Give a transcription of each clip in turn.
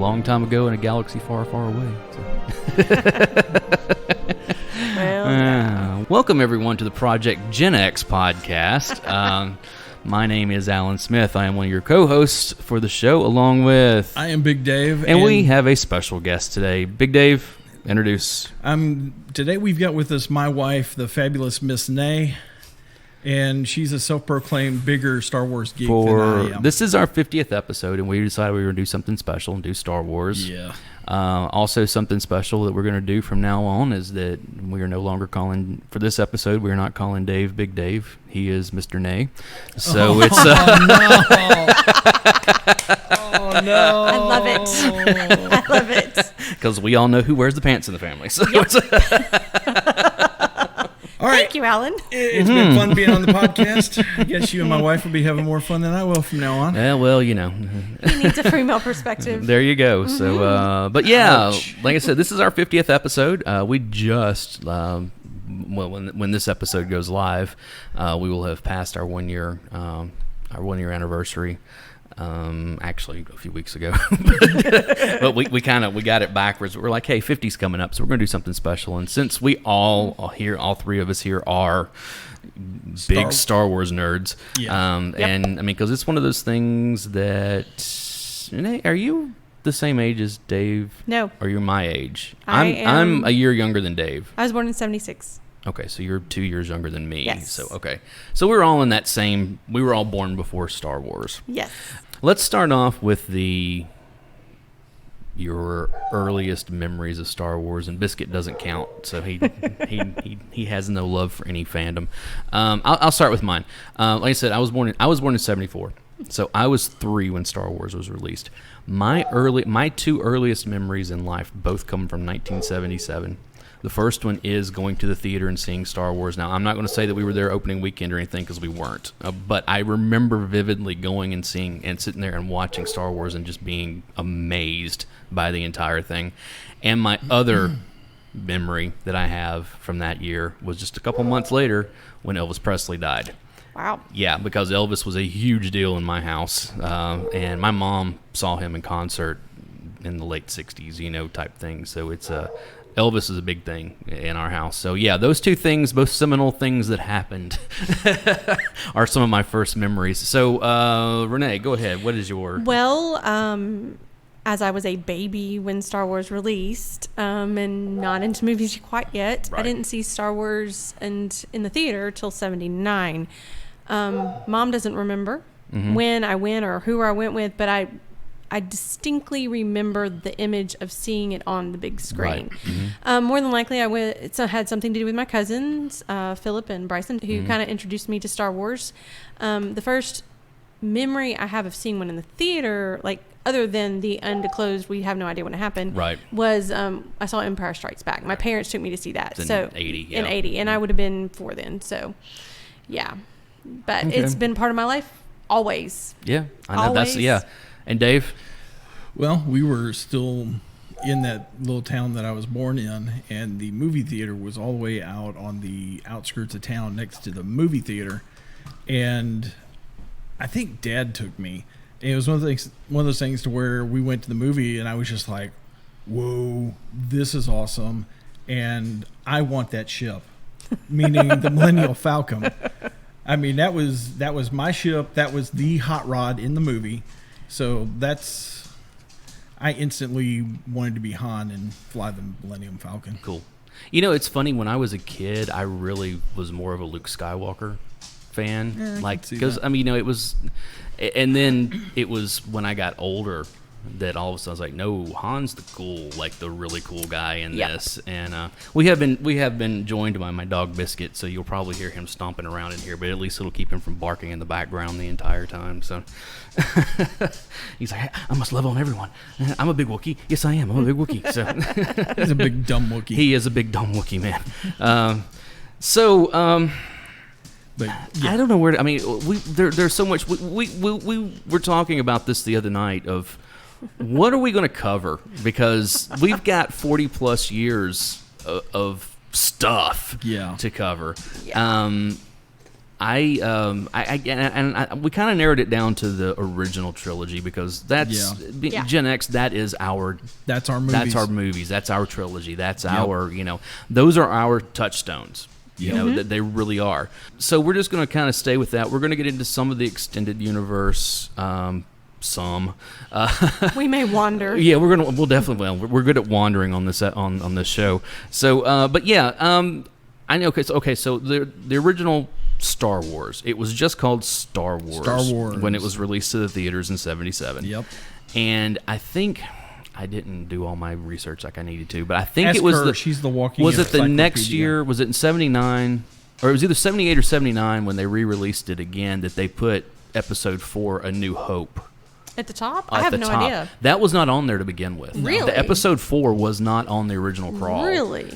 long time ago in a galaxy far, far away. So. Welcome, everyone, to the Project Gen X podcast. My name is Alan Smith. I am one of your co-hosts for the show, along with... I am Big Dave. And we have a special guest today. Big Dave, introduce. Today we've got with us my wife, the fabulous Miss Nay. And she's a self-proclaimed bigger Star Wars geek than I am. This is our 50th episode, and we decided we were going to do something special and do Star Wars. Yeah. Also, something special that we're going to do from now on is that we are no longer calling, for this episode, we are not calling Dave Big Dave. He is Mr. Nay. So it's... no. Oh, no. I love it. I love it. Because we all know who wears the pants in the family. So All right. Thank you, Alan. It's been fun being on the podcast. I guess you and my wife will be having more fun than I will from now on. Yeah, well, you know. He needs a female perspective. There you go. Mm-hmm. So, but yeah, Ouch. like I said, this is our 50th episode. We just, when this episode goes live, we will have passed our 1 year anniversary. Actually a few weeks ago, but we got it backwards. We're like, hey, 50's coming up, so we're gonna do something special. And since we all three of us here are big Star Wars nerds, Yeah. and I mean, because it's one of those things that, are you the same age as Dave? No. Or you're my age? I'm a year younger than Dave. I was born in 76. Okay, so you're 2 years younger than me. Yes. So okay, so we're all in that same. We were all born before Star Wars. Yes. Let's start off with your earliest memories of Star Wars, and Biscuit doesn't count, so he has no love for any fandom. I'll start with mine. Like I said, I was born in 74, so I was 3 when Star Wars was released. My 2 earliest memories in life both come from 1977. The first one is going to the theater and seeing Star Wars. Now, I'm not going to say that we were there opening weekend or anything, because we weren't. But I remember vividly going and seeing and sitting there and watching Star Wars and just being amazed by the entire thing. And my other memory that I have from that year was just a couple months later when Elvis Presley died. Wow. Yeah, because Elvis was a huge deal in my house. And my mom saw him in concert in the late 60s, type thing. So it's Elvis is a big thing in our house. So, yeah, those 2 things, both seminal things that happened, are some of my first memories. So, Renee, go ahead. What is your... Well, as I was a baby when Star Wars released, and not into movies quite yet, Right. I didn't see Star Wars in the theater till 79. Mom doesn't remember when I went or who I went with, but I distinctly remember the image of seeing it on the big screen. Right. Mm-hmm. More than likely, it had something to do with my cousins, Philip and Bryson, who kind of introduced me to Star Wars. The first memory I have of seeing one in the theater, like other than the undisclosed, we have no idea when it happened, Right. was I saw Empire Strikes Back. My parents took me to see that. In so 80, yeah. In 80, and I would have been 4 then. So, yeah. But it's been part of my life always. Yeah, I know. Always. Yeah. And Dave? Well, we were still in that little town that I was born in, and the movie theater was all the way out on the outskirts of town next to the movie theater. And I think Dad took me. And it was one of those things to where we went to the movie, and I was just like, whoa, this is awesome. And I want that ship, meaning the Millennium Falcon. I mean, that was my ship. That was the hot rod in the movie. So I instantly wanted to be Han and fly the Millennium Falcon. Cool. It's funny, when I was a kid, I really was more of a Luke Skywalker fan. Yeah, because, it was, and then it was when I got older that all of a sudden I was like, no, Han's the really cool guy in this. And we have been joined by my dog Biscuit, so you'll probably hear him stomping around in here, but at least it'll keep him from barking in the background the entire time. So he's like, I must love on everyone. I'm a big Wookiee. Yes, I am. I'm a big Wookiee. So He's a big dumb Wookiee. he is a big dumb Wookiee, man. But yeah. I don't know where. There's so much. We were talking about this the other night of what are we going to cover, because we've got 40 plus years of stuff Yeah. to cover. Yeah. we kind of narrowed it down to the original trilogy because that's Yeah. Gen X. That's our movies. That's our movies. That's our trilogy. That's our those are our touchstones. That they really are. So we're just going to kind of stay with that. We're going to get into some of the extended universe. We may wander. Yeah, we'll definitely. We're good at wandering on this on this show. So, but yeah, I know. So the original Star Wars. It was just called Star Wars when it was released to the theaters in '77. Yep. And I think I didn't do all my research like I needed to, but I think Ask it was her, she's the walking. Was it the next year? Was it in '79, or it was either '78 or '79 when they re-released it again that they put Episode 4, A New Hope. At the top? I have no idea. That was not on there to begin with. Really? The Episode 4 was not on the original crawl. Really?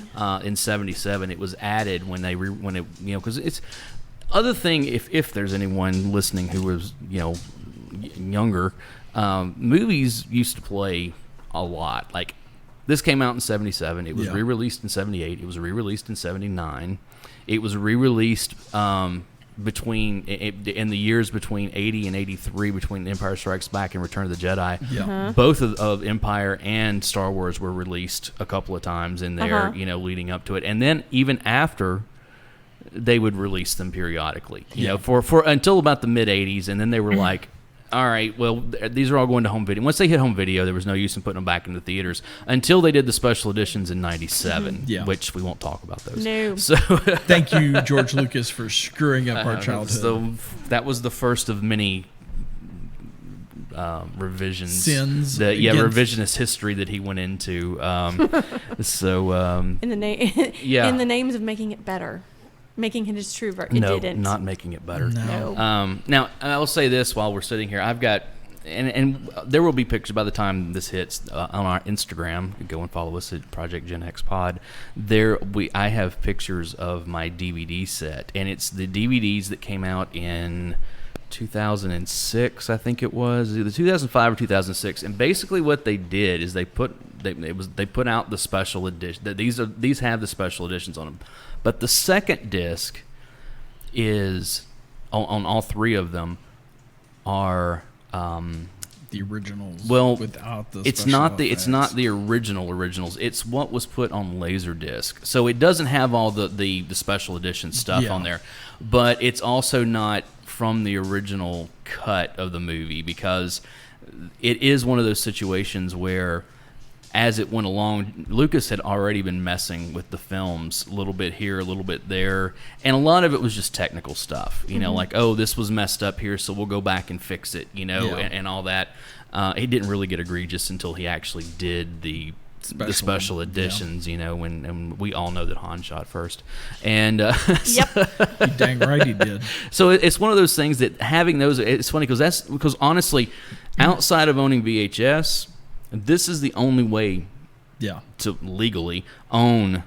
In '77, it was added when because it's other thing. If there's anyone listening who was younger, movies used to play a lot. Like this came out in '77. It was re-released in '78. It was re-released in '79. It was re-released in the years between 80 and 83, between Empire Strikes Back and Return of the Jedi. Uh-huh. Both of Empire and Star Wars were released a couple of times in there, leading up to it. And then even after, they would release them periodically, for until about the mid 80s, and then they were like, all right, well, these are all going to home video. Once they hit home video, there was no use in putting them back into theaters until they did the special editions in '97, which we won't talk about those. No. So thank you, George Lucas, for screwing up our childhood. That was the first of many revisions. Sins. Revisionist history that he went into. In the names of making it better. Making it his true version. No, it didn't. not making it better. No. Now, I'll say this while we're sitting here. I've got, and there will be pictures by the time this hits on our Instagram. Go and follow us at projectgenxpod. I have pictures of my DVD set, and it's the DVDs that came out in 2006, I think it was, either 2005 or 2006. And basically, what they did is they put out the special edition. These have the special editions on them. But the second disc is on all three of them are the originals. Well, without the it's not the originals. It's what was put on Laserdisc. So it doesn't have all the special edition stuff on there, but it's also not from the original cut of the movie because it is one of those situations where, as it went along, Lucas had already been messing with the films a little bit here, a little bit there, and a lot of it was just technical stuff. Like, oh, this was messed up here, so we'll go back and fix it, and all that. He didn't really get egregious until he actually did the special editions, when we all know that Han shot first. And yep, you dang right he did. So it's one of those things that having those, it's funny because honestly, outside of owning VHS, this is the only way to legally own,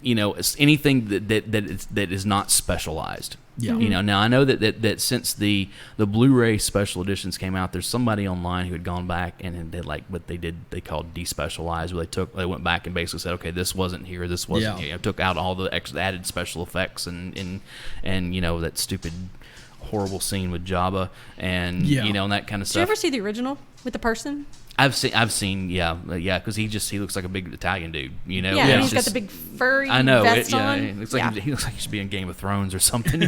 anything that is not specialized. Yeah. Now I know that since the Blu-ray special editions came out, there's somebody online who had gone back and did like what they called despecialized, where they went back and basically said, okay, this wasn't here, this wasn't here. Took out all the added special effects and that stupid horrible scene with Jabba and and that kind of stuff. Did you ever see the original with the person? I've seen, because he looks like a big Italian dude, Yeah, and he's got the big furry vest on. He looks like he should be in Game of Thrones or something,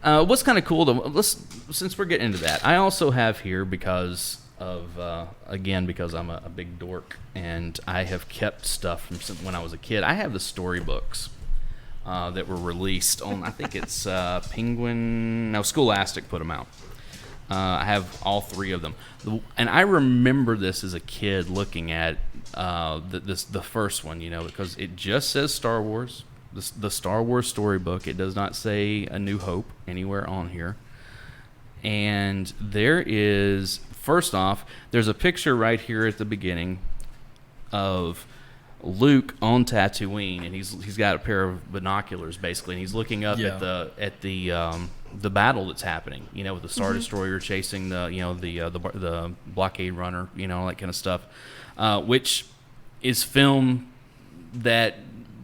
What's kind of cool though, since we're getting into that, I also have here because I'm a big dork and I have kept stuff from when I was a kid. I have the storybooks that were released on, I think it's Scholastic put them out. I have all three of them, and I remember this as a kid looking at the first one, because it just says Star Wars, the Star Wars storybook. It does not say A New Hope anywhere on here. And there is, first off, there's a picture right here at the beginning of Luke on Tatooine, and he's got a pair of binoculars basically, and he's looking up at the battle that's happening, with the Star Destroyer chasing the blockade runner, all that kind of stuff, which is film that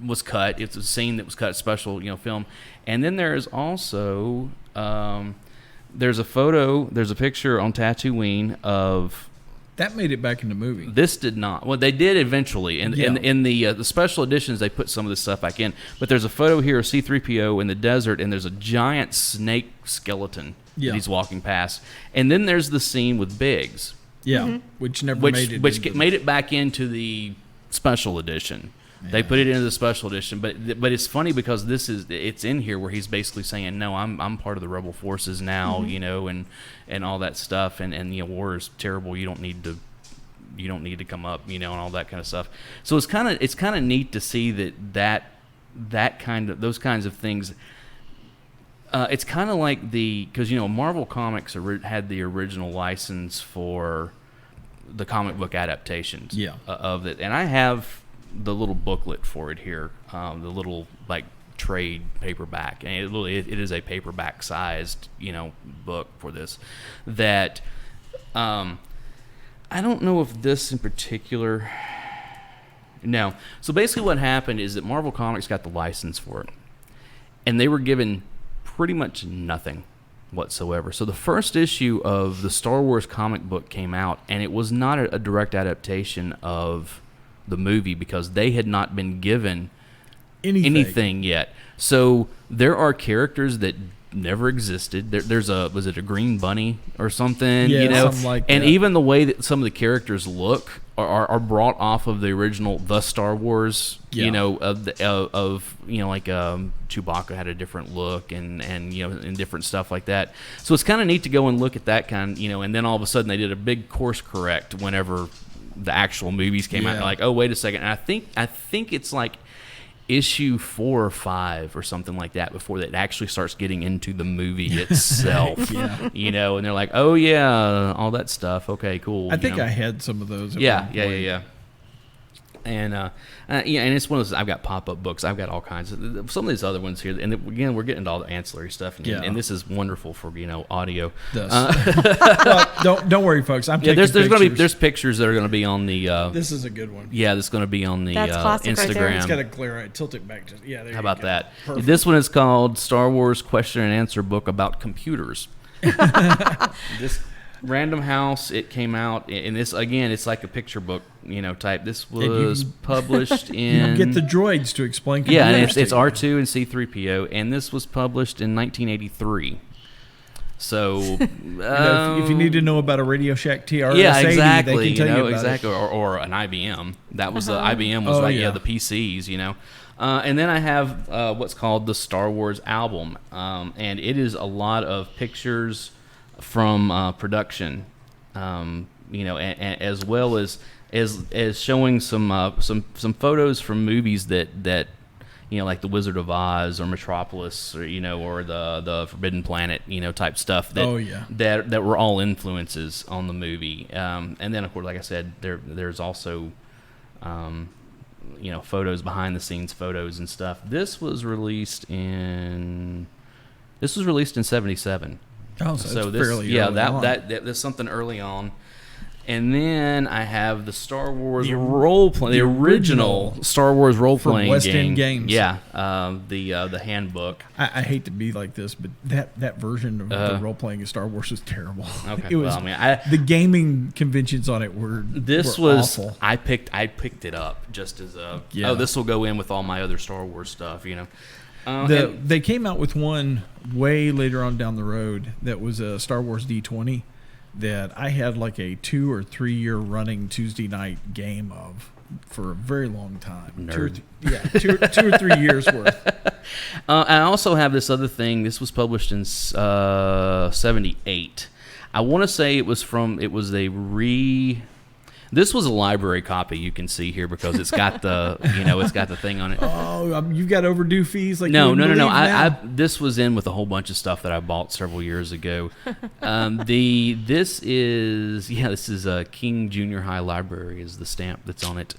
was cut. It's a scene that was cut, special, film. And then there is also there's a picture on Tatooine of. That made it back in the movie. This did not. Well, they did eventually. In the special editions, they put some of this stuff back in. But there's a photo here of C-3PO in the desert, and there's a giant snake skeleton that he's walking past. And then there's the scene with Biggs. Yeah, which made it back into the special edition. Yeah. They put it into the special edition, but it's funny because it's in here where he's basically saying, "No, I'm part of the rebel forces now," and all that stuff, and war is terrible. You don't need to come up, and all that kind of stuff. So it's kind of neat to see those kinds of things. It's kind of like because Marvel Comics had the original license for the comic book adaptations of it, and I have the little booklet for it here, the little trade paperback, and it is a paperback sized book for this. That I don't know if this in particular. No, so basically what happened is that Marvel Comics got the license for it, and they were given pretty much nothing whatsoever. So the first issue of the Star Wars comic book came out, and it was not a direct adaptation of the movie because they had not been given anything yet. So there are characters that never existed. Was it a green bunny or something? Something like that. And even the way that some of the characters look are brought off of the original Star Wars. Chewbacca had a different look and different stuff like that. So it's kind of neat to go and look at that kind. And then all of a sudden they did a big course correct whenever the actual movies came out. And like, oh, wait a second. And I think it's like issue 4 or 5 or something like that before it actually starts getting into the movie itself. And they're like, oh yeah, all that stuff. Okay, cool. I think I had some of those. Yeah. And and it's one of those. I've got pop-up books. I've got all kinds of some of these other ones here. And again, we're getting to all the ancillary stuff. And this is wonderful for audio. Well, don't worry, folks. I'm taking there's pictures that are going to be on the. This is a good one. Yeah, that's going to be on the Instagram. Right there. It's got a glare. Tilt it back. There. How about that? Perfect. This one is called Star Wars Question and Answer Book about computers. This Random House, it came out, and this again, it's like a picture book, type. This was published in. You get the droids to explain. Yeah, and it's R2 and C-3PO, and this was published in 1983. So, if you need to know about a Radio Shack TRS-80, exactly, they can tell you about exactly, or an IBM. That was IBM was the PCs, and then I have what's called the Star Wars album, and it is a lot of pictures from production, as well as showing some photos from movies that like The Wizard of Oz or Metropolis or or the Forbidden Planet type stuff that were all influences on the movie. And then of course, like I said, there's also photos, behind the scenes photos and stuff. This was released in 1977. Oh, so this, fairly early on. That's something early on. And then I have the Star Wars the original Star Wars role-playing West game. End Games. Yeah, the handbook. I hate to be like this, but that version of the role-playing of Star Wars was terrible. Okay, It was, the gaming conventions on it were awful. I picked it up just as this will go in with all my other Star Wars stuff, They came out with one way later on down the road that was a Star Wars D20 that I had like a 2 or 3 year running Tuesday night game of for a very long time. Nerd. Two or 3 years worth. I also have this other thing. This was published in 78. I want to say This was a library copy. You can see here because it's got the it's got the thing on it. Oh, you've got overdue fees like no. This was in with a whole bunch of stuff that I bought several years ago. This is King Junior High Library is the stamp that's on it.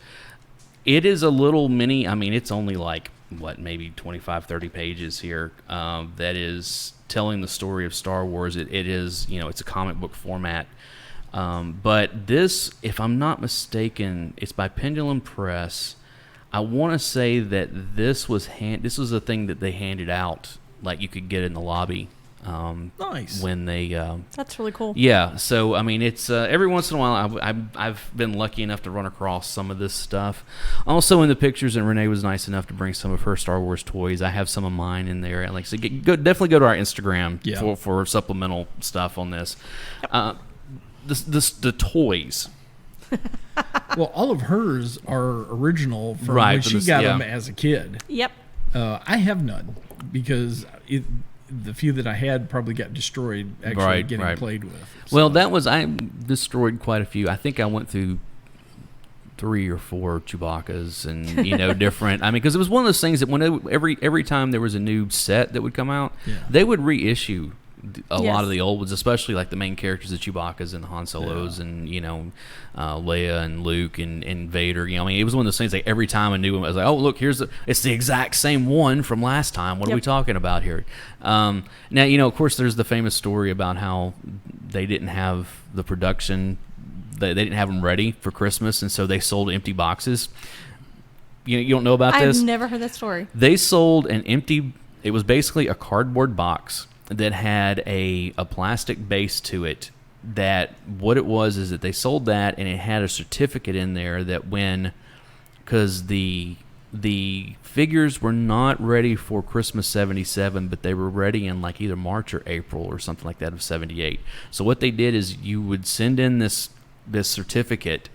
It is a little mini. I mean, it's only like maybe 25, 30 pages here. That is telling the story of Star Wars. It is it's a comic book format. But this, if I'm not mistaken, it's by Pendulum Press. I want to say that this was a thing that they handed out, like you could get in the lobby. Nice. When they That's really cool. yeah, so I mean, it's every once in a while I've been lucky enough to run across some of this stuff. Also in the pictures, and Renee was nice enough to bring some of her Star Wars toys. I have some of mine in there. And like I said, definitely go to our Instagram for supplemental stuff on this. The toys. Well, all of hers are original from Right, when from she this- got yeah. them as a kid. Yep. I have none because the few that I had probably got destroyed actually getting played with. Well, I destroyed quite a few. I think I went through 3 or 4 Chewbacca's and different. I mean, because it was one of those things that every time there was a new set that would come out, they would reissue a lot of the old ones, especially like the main characters, the Chewbacca's and the Han Solos and Leia and Luke and Vader. I mean, it was one of those things like every time a new one, I was like, oh look, it's the exact same one from last time. What are we talking about here? Now of course there's the famous story about how they didn't have the production, they didn't have them ready for Christmas, and so they sold empty boxes. You don't know about this? I've never heard that story. They sold an empty. It was basically a cardboard box that had a plastic base to it. That what it was is that they sold that, and it had a certificate in there that because the figures were not ready for Christmas '77, but they were ready in like either March or April or something like that of '78. So what they did is you would send in this certificate,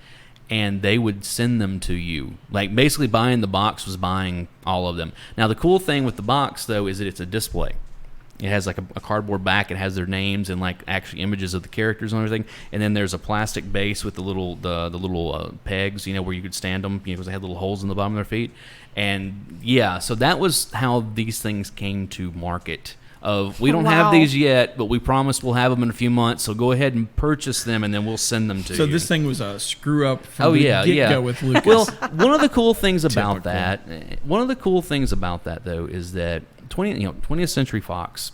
and they would send them to you. Like basically buying the box was buying all of them. Now the cool thing with the box though is that it's a display. It has like a cardboard back. It has their names and like actually images of the characters and everything. And then there's a plastic base with the little pegs, where you could stand them, because they had little holes in the bottom of their feet. And so that was how these things came to market. We don't have these yet, but we promise we'll have them in a few months. So go ahead and purchase them, and then we'll send them to you. So this thing was a screw up from the get-go with Lucas. Well, one of the cool things about that though is that 20th Century Fox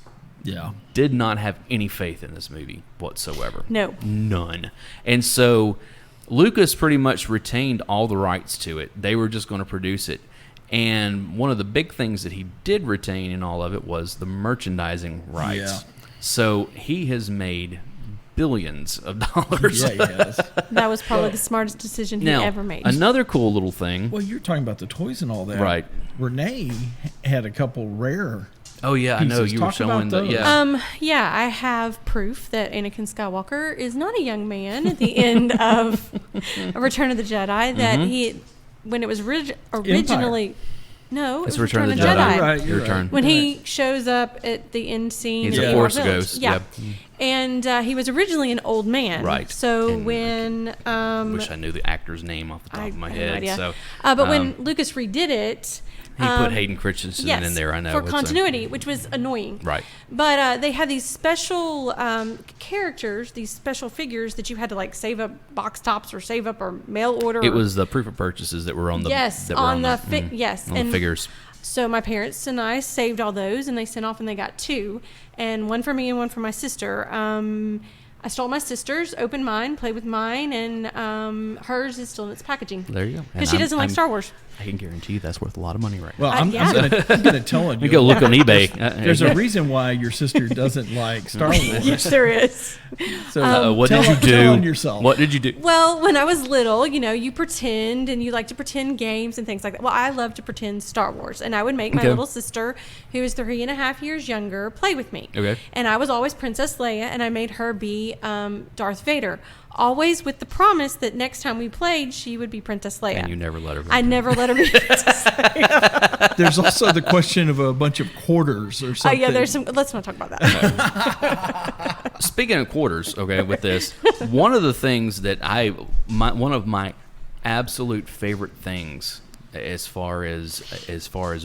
did not have any faith in this movie whatsoever. No. None. And so Lucas pretty much retained all the rights to it. They were just going to produce it. And one of the big things that he did retain in all of it was the merchandising rights. Yeah. So he has made billions of dollars. Yeah, he has. That was probably the smartest decision he ever made. Another cool little thing. Well, you're talking about the toys and all that. Right. Renee had a couple rare Oh yeah, I know pieces. you were Talk showing about the those. I have proof that Anakin Skywalker is not a young man at the end of Return of the Jedi. That when it was originally. No, it was Return of the Jedi. Right, Your turn. When he shows up at the end scene. He's in a the Force Village. ghost. Yeah. Yep. And he was originally an old man. Right. So And when... wish I knew the actor's name off the top of my I have no head. idea. So, but when Lucas redid it... he put Hayden Christensen in there, I know. for continuity, which was annoying. Right. But they had these special characters, these special figures that you had to like save up box tops or save up or mail order. It was the proof of purchases that were on the yes, on the the figures. So my parents and I saved all those, and they sent off, and they got 2, and one for me and one for my sister. I stole my sister's, opened mine, played with mine, and hers is still in its packaging. There you go. Because she doesn't like Star Wars. I can guarantee you that's worth a lot of money right now. Well, I'm going to tell you. You go look on eBay. There's a reason why your sister doesn't like Star Wars. Yes, there is. So what did you do? Tell on yourself. What did you do? Well, when I was little, you pretend, and you like to pretend games and things like that. Well, I love to pretend Star Wars, and I would make my little sister, who is 3.5 years younger, play with me. Okay. And I was always Princess Leia, and I made her be Darth Vader. Always with the promise that next time we played, she would be Princess Leia. And you never let her be. I never let her be Princess Leia. There's also the question of a bunch of quarters or something. Yeah, there's some. Let's not talk about that. Speaking of quarters, okay, with this, one of the things that one of my absolute favorite things as far as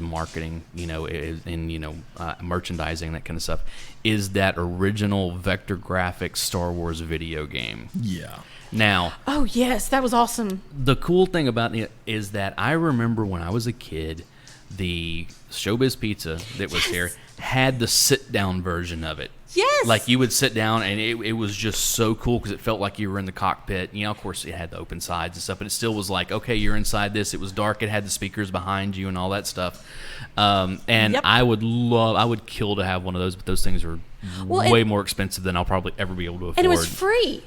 marketing, and merchandising, that kind of stuff, is that original vector graphics Star Wars video game. Yeah. Now, Oh yes, that was awesome. the cool thing about it is that I remember when I was a kid, the Showbiz Pizza that was here had the sit-down version of it. Yes. Like you would sit down, and it was just so cool because it felt like you were in the cockpit. You know, of course, it had the open sides and stuff, but it still was like, okay, you're inside this. It was dark. It had the speakers behind you and all that stuff. And I would kill to have one of those, but those things are way more expensive than I'll probably ever be able to afford. And it was free.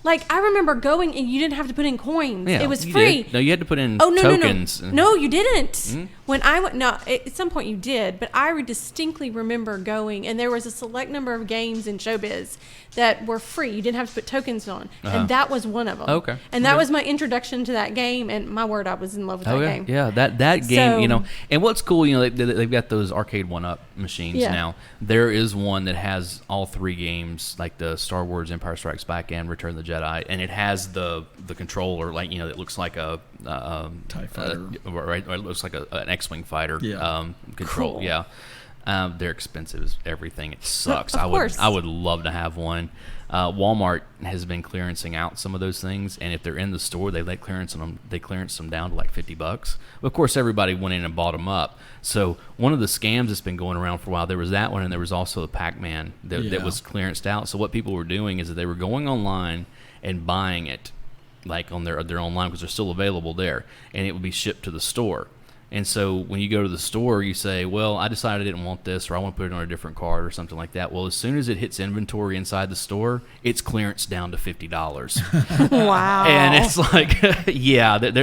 Like, I remember going, and you didn't have to put in coins. Yeah, it was free. No, you had to put in tokens. No, you didn't. Mm-hmm. When I went, no, at some point you did, but I distinctly remember going, and there was a select number of games in Showbiz that were free. You didn't have to put tokens on, and that was one of them. Okay. And that was my introduction to that game, and my word, I was in love with that game. Yeah, that game, you know, and what's cool, you know, they've got those arcade 1-up machines now. There is one that has all 3 games, like the Star Wars Empire Strikes Back and Return of the Jedi, and it has the controller, like, you know, it looks like a TIE fighter. Right, it looks like an X-Wing fighter control. Cool. Yeah. They're expensive as everything. It sucks. Of course. I would love to have one. Walmart has been clearancing out some of those things, and if they're in the store, they clearance them down to like $50. But of course, everybody went in and bought them up. So one of the scams that's been going around for a while, there was that one, and there was also the Pac-Man that was clearanced out. So what people were doing is that they were going online and buying it, like on their online, because they're still available there, and it would be shipped to the store. And so when you go to the store, you say, well, I decided I didn't want this, or I want to put it on a different card or something like that. Well, as soon as it hits inventory inside the store, it's clearance down to $50. Wow. And it's like,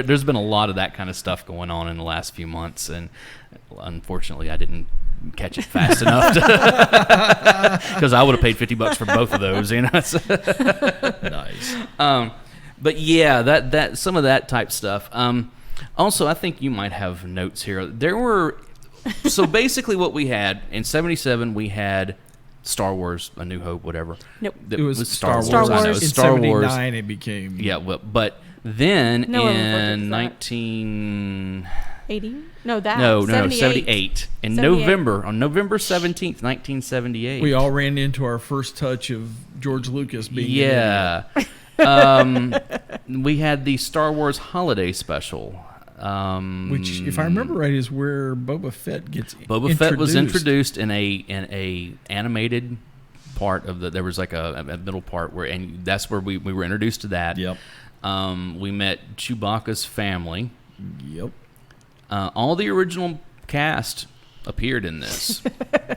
there's been a lot of that kind of stuff going on in the last few months. And unfortunately, I didn't catch it fast enough because I would have paid $50 for both of those. You know, Nice. But yeah, that some of that type stuff. Also, I think you might have notes here. There were, so basically what we had in '77, we had Star Wars, A New Hope, whatever. Nope. It was Star Wars. Star Wars. I know, In Star Wars. '79, it became. Yeah, but then No one in referred to that. 80? No, 78. In 78. November, on November 17th, 1978. We all ran into our first touch of George Lucas being. Yeah. We had the Star Wars Holiday Special. Which, if I remember right, is where Boba Fett gets Boba Fett was introduced in a animated part of there was like a middle part where, and that's where we were introduced to that. Yep. We met Chewbacca's family. Yep. All the original cast appeared in this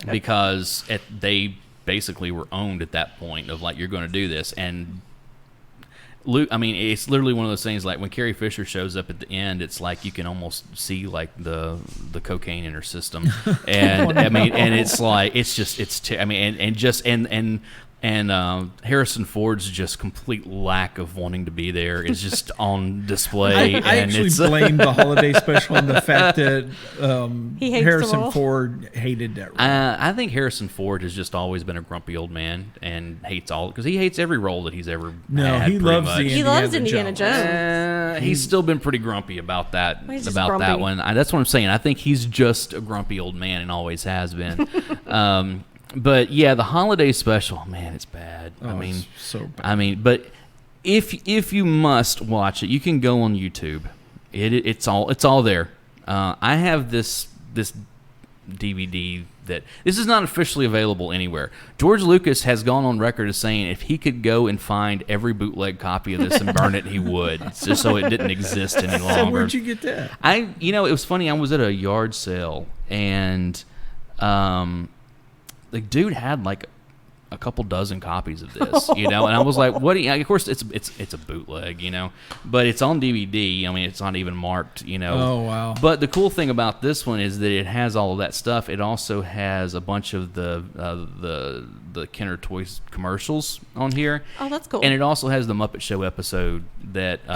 because they basically were owned at that point of like, you're going to do this. And Luke, I mean, it's literally one of those things like when Carrie Fisher shows up at the end, it's like you can almost see like the cocaine in her system, and I mean, and it's like and Harrison Ford's just complete lack of wanting to be there is just on display. I actually blame the holiday special on the fact that He hates the Harrison role. Ford hated that role. I think Harrison Ford has just always been a grumpy old man and hates because he hates every role that he's ever had. He loves much. the He loves Indiana Jones. He's still been pretty grumpy about that. He's just About that grumpy. one. That's what I'm saying. I think he's just a grumpy old man and always has been. But yeah, the holiday special, man, it's bad. Oh, I mean, it's so bad. I mean, but if you must watch it, you can go on YouTube. It's all there. I have this DVD that this is not officially available anywhere. George Lucas has gone on record as saying if he could go and find every bootleg copy of this and burn it, he would, just so it didn't exist any longer. So where'd you get that? It was funny. I was at a yard sale and the dude had like a couple dozen copies of this, and I was like, what do you, of course it's a bootleg, but it's on DVD. I mean, it's not even marked, Oh, wow. But the cool thing about this one is that it has all of that stuff. It also has a bunch of the Kenner Toys commercials on here. Oh, that's cool. And it also has the Muppet Show episode that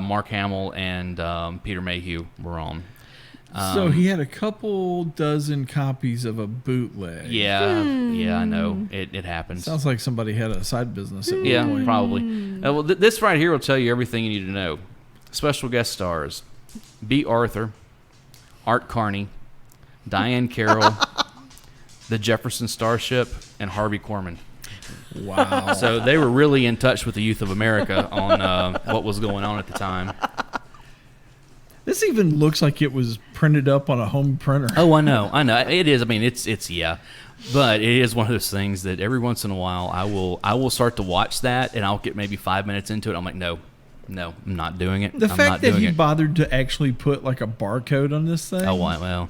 Mark Hamill and Peter Mayhew were on. So he had a couple dozen copies of a bootleg. Yeah, I know. It happens. Sounds like somebody had a side business at one Yeah, point. probably. Well, this right here will tell you everything you need to know. Special guest stars: B. Arthur, Art Carney, Diane Carroll, the Jefferson Starship, and Harvey Korman. Wow. So they were really in touch with the youth of America on what was going on at the time. This even looks like it was printed up on a home printer. Oh, I know. It is. I mean, it's yeah, but it is one of those things that every once in a while I will start to watch that, and I'll get maybe 5 minutes into it. I'm like, no, I'm not doing it. The I'm fact not that doing he it. bothered to actually put like a barcode on this thing. Oh, well,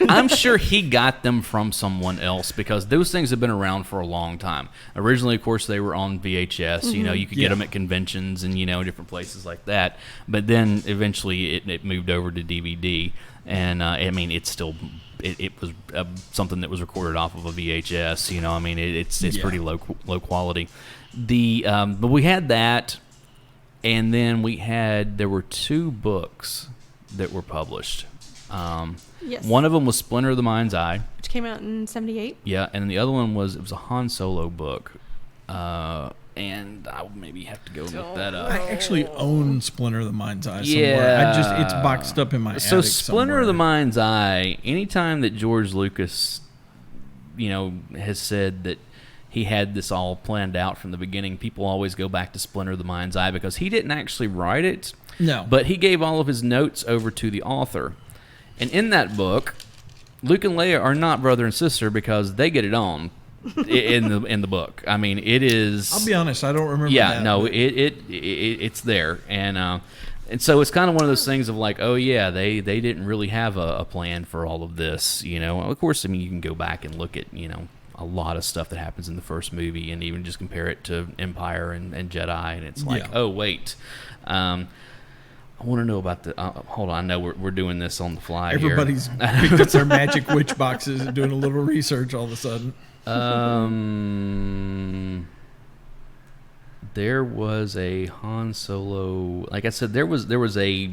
I'm sure he got them from someone else because those things have been around for a long time. Originally, of course, they were on VHS. You know, you could get them at conventions and, different places like that. But then eventually it moved over to DVD. And, I mean, it's still... It was something that was recorded off of a VHS. I mean, it's pretty low quality. But we had that... And then there were 2 books that were published. Yes. One of them was Splinter of the Mind's Eye. Which came out in 78. Yeah, and the other one was a Han Solo book. And I'll maybe have to go look that up. I actually own Splinter of the Mind's Eye somewhere. Yeah. It's boxed up in my attic So Splinter of the somewhere. Mind's Eye, anytime that George Lucas, has said that he had this all planned out from the beginning, people always go back to Splinter of the Mind's Eye because he didn't actually write it. No. But he gave all of his notes over to the author. And in that book, Luke and Leia are not brother and sister because they get it on in the book. I mean, it is... I'll be honest, I don't remember Yeah, that. no, but- it's there. And so it's kind of one of those things of like, oh, yeah, they didn't really have a plan for all of this, Of course, I mean, you can go back and look at, a lot of stuff that happens in the first movie and even just compare it to Empire and Jedi, and it's like, oh, wait. I want to know about the... hold on, I know we're doing this on the fly Everybody's here. picked up their magic witch boxes and doing a little research all of a sudden. There was a Han Solo... Like I said, there was a...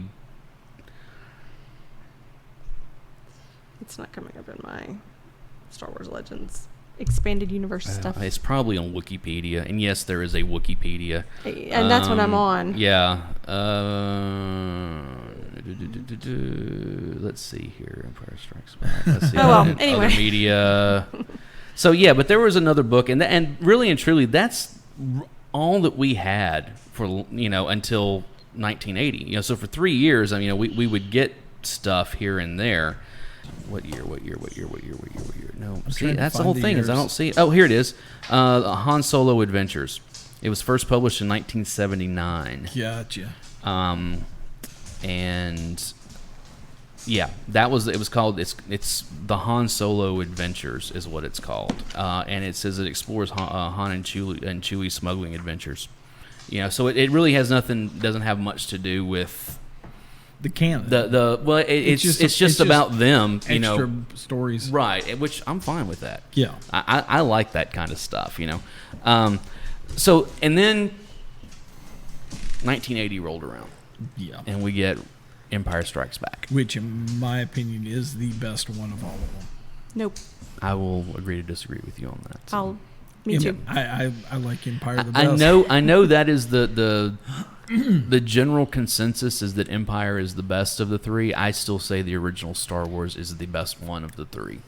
It's not coming up in my Star Wars Legends expanded universe stuff. It's probably on Wikipedia, and yes, there is a Wikipedia, And that's what I'm on. Yeah. Let's see here. Empire Strikes Back. Let's see. Oh, well, Other anyway. media. So yeah, but there was another book, and really and truly, that's all that we had for until 1980. So for 3 years, I mean, we would get stuff here and there. What year? No, see, that's the whole thing. Is I don't see it. Oh, here it is. Han Solo Adventures. It was first published in 1979. Gotcha. And yeah, it was called. It's the Han Solo Adventures is what it's called. And it says it explores Han and Chewie smuggling adventures. So it really has nothing. Doesn't have much to do with The canon. It's just about them, extra stories. right? Which I'm fine with that. Yeah. I like that kind of stuff, So and then 1980 rolled around, Yeah. and we get Empire Strikes Back. Which, in my opinion, is the best one of all of them. Nope. I will agree to disagree with you on that. so. Me too. I like Empire the best. I know that is the general consensus is that Empire is the best of the 3. I still say the original Star Wars is the best one of the 3.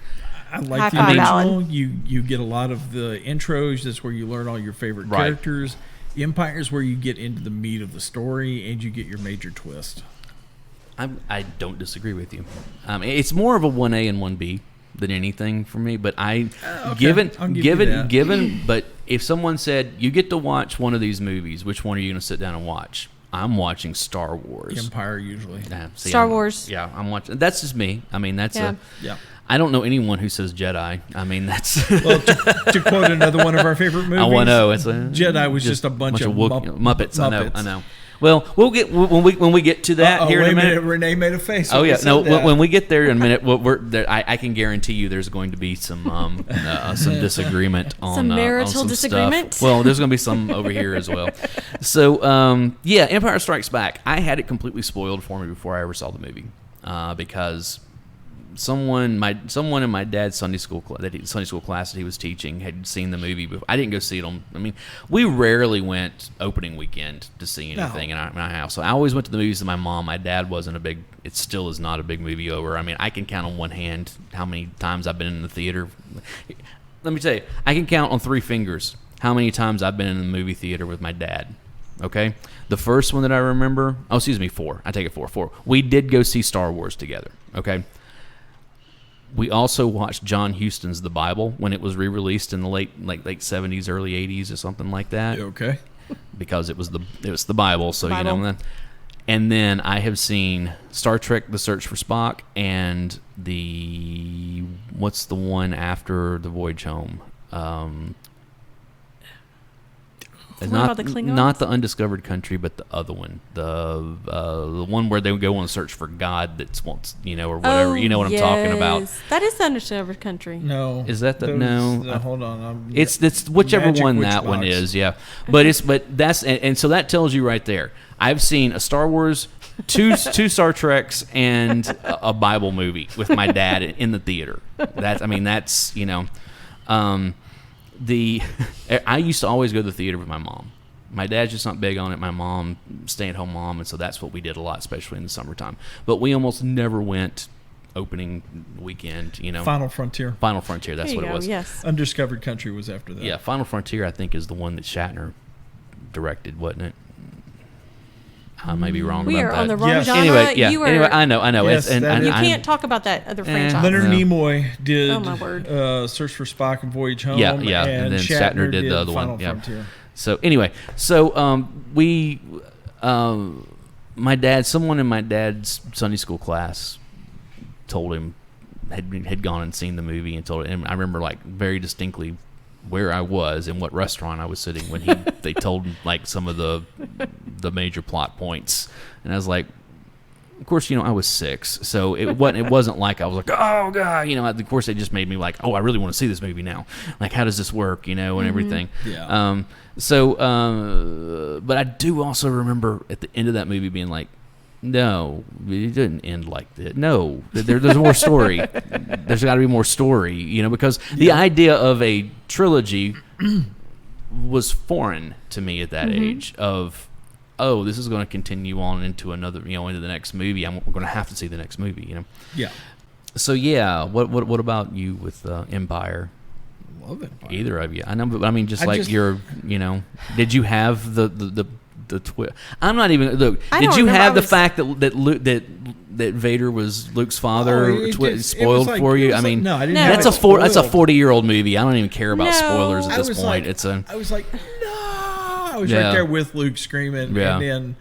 I like High the five, original. Alan. You get a lot of the intros. That's where you learn all your favorite Right. characters. Empire is where you get into the meat of the story and you get your major twist. I don't disagree with you. It's more of a 1A and 1B than anything for me. But Okay. I'll give you that. given. But if someone said you get to watch one of these movies, which one are you going to sit down and watch? I'm watching Star Wars. Empire usually. See, Star Wars. Yeah, I'm watching. That's just me. I mean, that's Yeah. Yeah. I don't know anyone who says Jedi. I mean, that's. Well, to quote another one of our favorite movies, I know it's Jedi was just a bunch of Muppets. I Muppets. know. Well, we'll get when we get to that here in a minute. Renee made a face. Oh when yeah, he no. said that. When we get there in a minute, I can guarantee you there's going to be some disagreement on Some marital on some disagreement? Stuff. Well, there's going to be some over here as well. So yeah, Empire Strikes Back. I had it completely spoiled for me before I ever saw the movie because someone in my dad's Sunday school class that he was teaching had seen the movie before. I didn't go see it on. I mean, we rarely went opening weekend to see anything in our house. So I always went to the movies with my mom. My dad wasn't a big. It still is not a big movie over. I mean, I can count on one hand how many times I've been in the theater. Let me tell you, I can count on 3 fingers how many times I've been in the movie theater with my dad. Okay, the first one that I remember. Oh, excuse me, 4. I take it 4. 4. We did go see Star Wars together. Okay. We also watched John Huston's The Bible when it was re-released in the late 70s, early 80s, or something like that. Okay. Because it was the Bible, so Bible. you know. And then I have seen Star Trek: The Search for Spock and what's the one after The Voyage Home? It's What about the Klingons? Not the Undiscovered Country, but the other one, the one where they would go on a search for God that's wants or whatever. Oh, you know what I'm talking about? yes. That is the Undiscovered Country. No. Is that the no? Hold on. It's whichever Magic one Witch that one Box. is, yeah. But that's and so that tells you right there. I've seen a Star Wars, two Star Treks, and a Bible movie with my dad in the theater. That's I used to always go to the theater with my mom. My dad's just not big on it. My mom, stay-at-home mom, and so that's what we did a lot, especially in the summertime. But we almost never went opening weekend. Final Frontier. Final Frontier. That's There you what it go, was. Yes. Undiscovered Country was after that. Yeah, Final Frontier, I think, is the one that Shatner directed, wasn't it? I may be wrong We about are that. on the wrong Yes. genre. Anyway, yeah. You are, Anyway, I know. Yes, It's, and that is- you I'm- can't talk about that other franchise. Leonard No. Nimoy did Oh, my word. Search for Spock and Voyage Home. Yeah, and then Shatner did the other Final one. Yeah. Frontier. So anyway, my dad, someone in my dad's Sunday school class, told him had gone and seen the movie and told him. I remember very distinctly where I was and what restaurant I was sitting when they told him some of the major plot points, and I was like, of course, I was 6, so it wasn't like I was like, oh god, of course it just made me like, oh, I really want to see this movie now. Like, how does this work, and everything. Yeah. But I do also remember at the end of that movie being like, no, it didn't end like that. No, there's more story. There's got to be more story, because the idea of a trilogy was foreign to me at that age of, oh, this is going to continue on into another, into the next movie. We're going to have to see the next movie, Yeah. So yeah, what about you with Empire? Love it. Either of you, I know, but I mean, your, did you have the twist? I'm not even look. I Did don't you remember. have I the was- fact that Vader was Luke's father Oh, it spoiled was like- for it you? was I mean, no, I didn't No. have that's it a 40 spoiled. year old movie. I don't even care about No. spoilers at I this was point. like, I was like, no. I was Yeah. right there with Luke screaming, Yeah. and then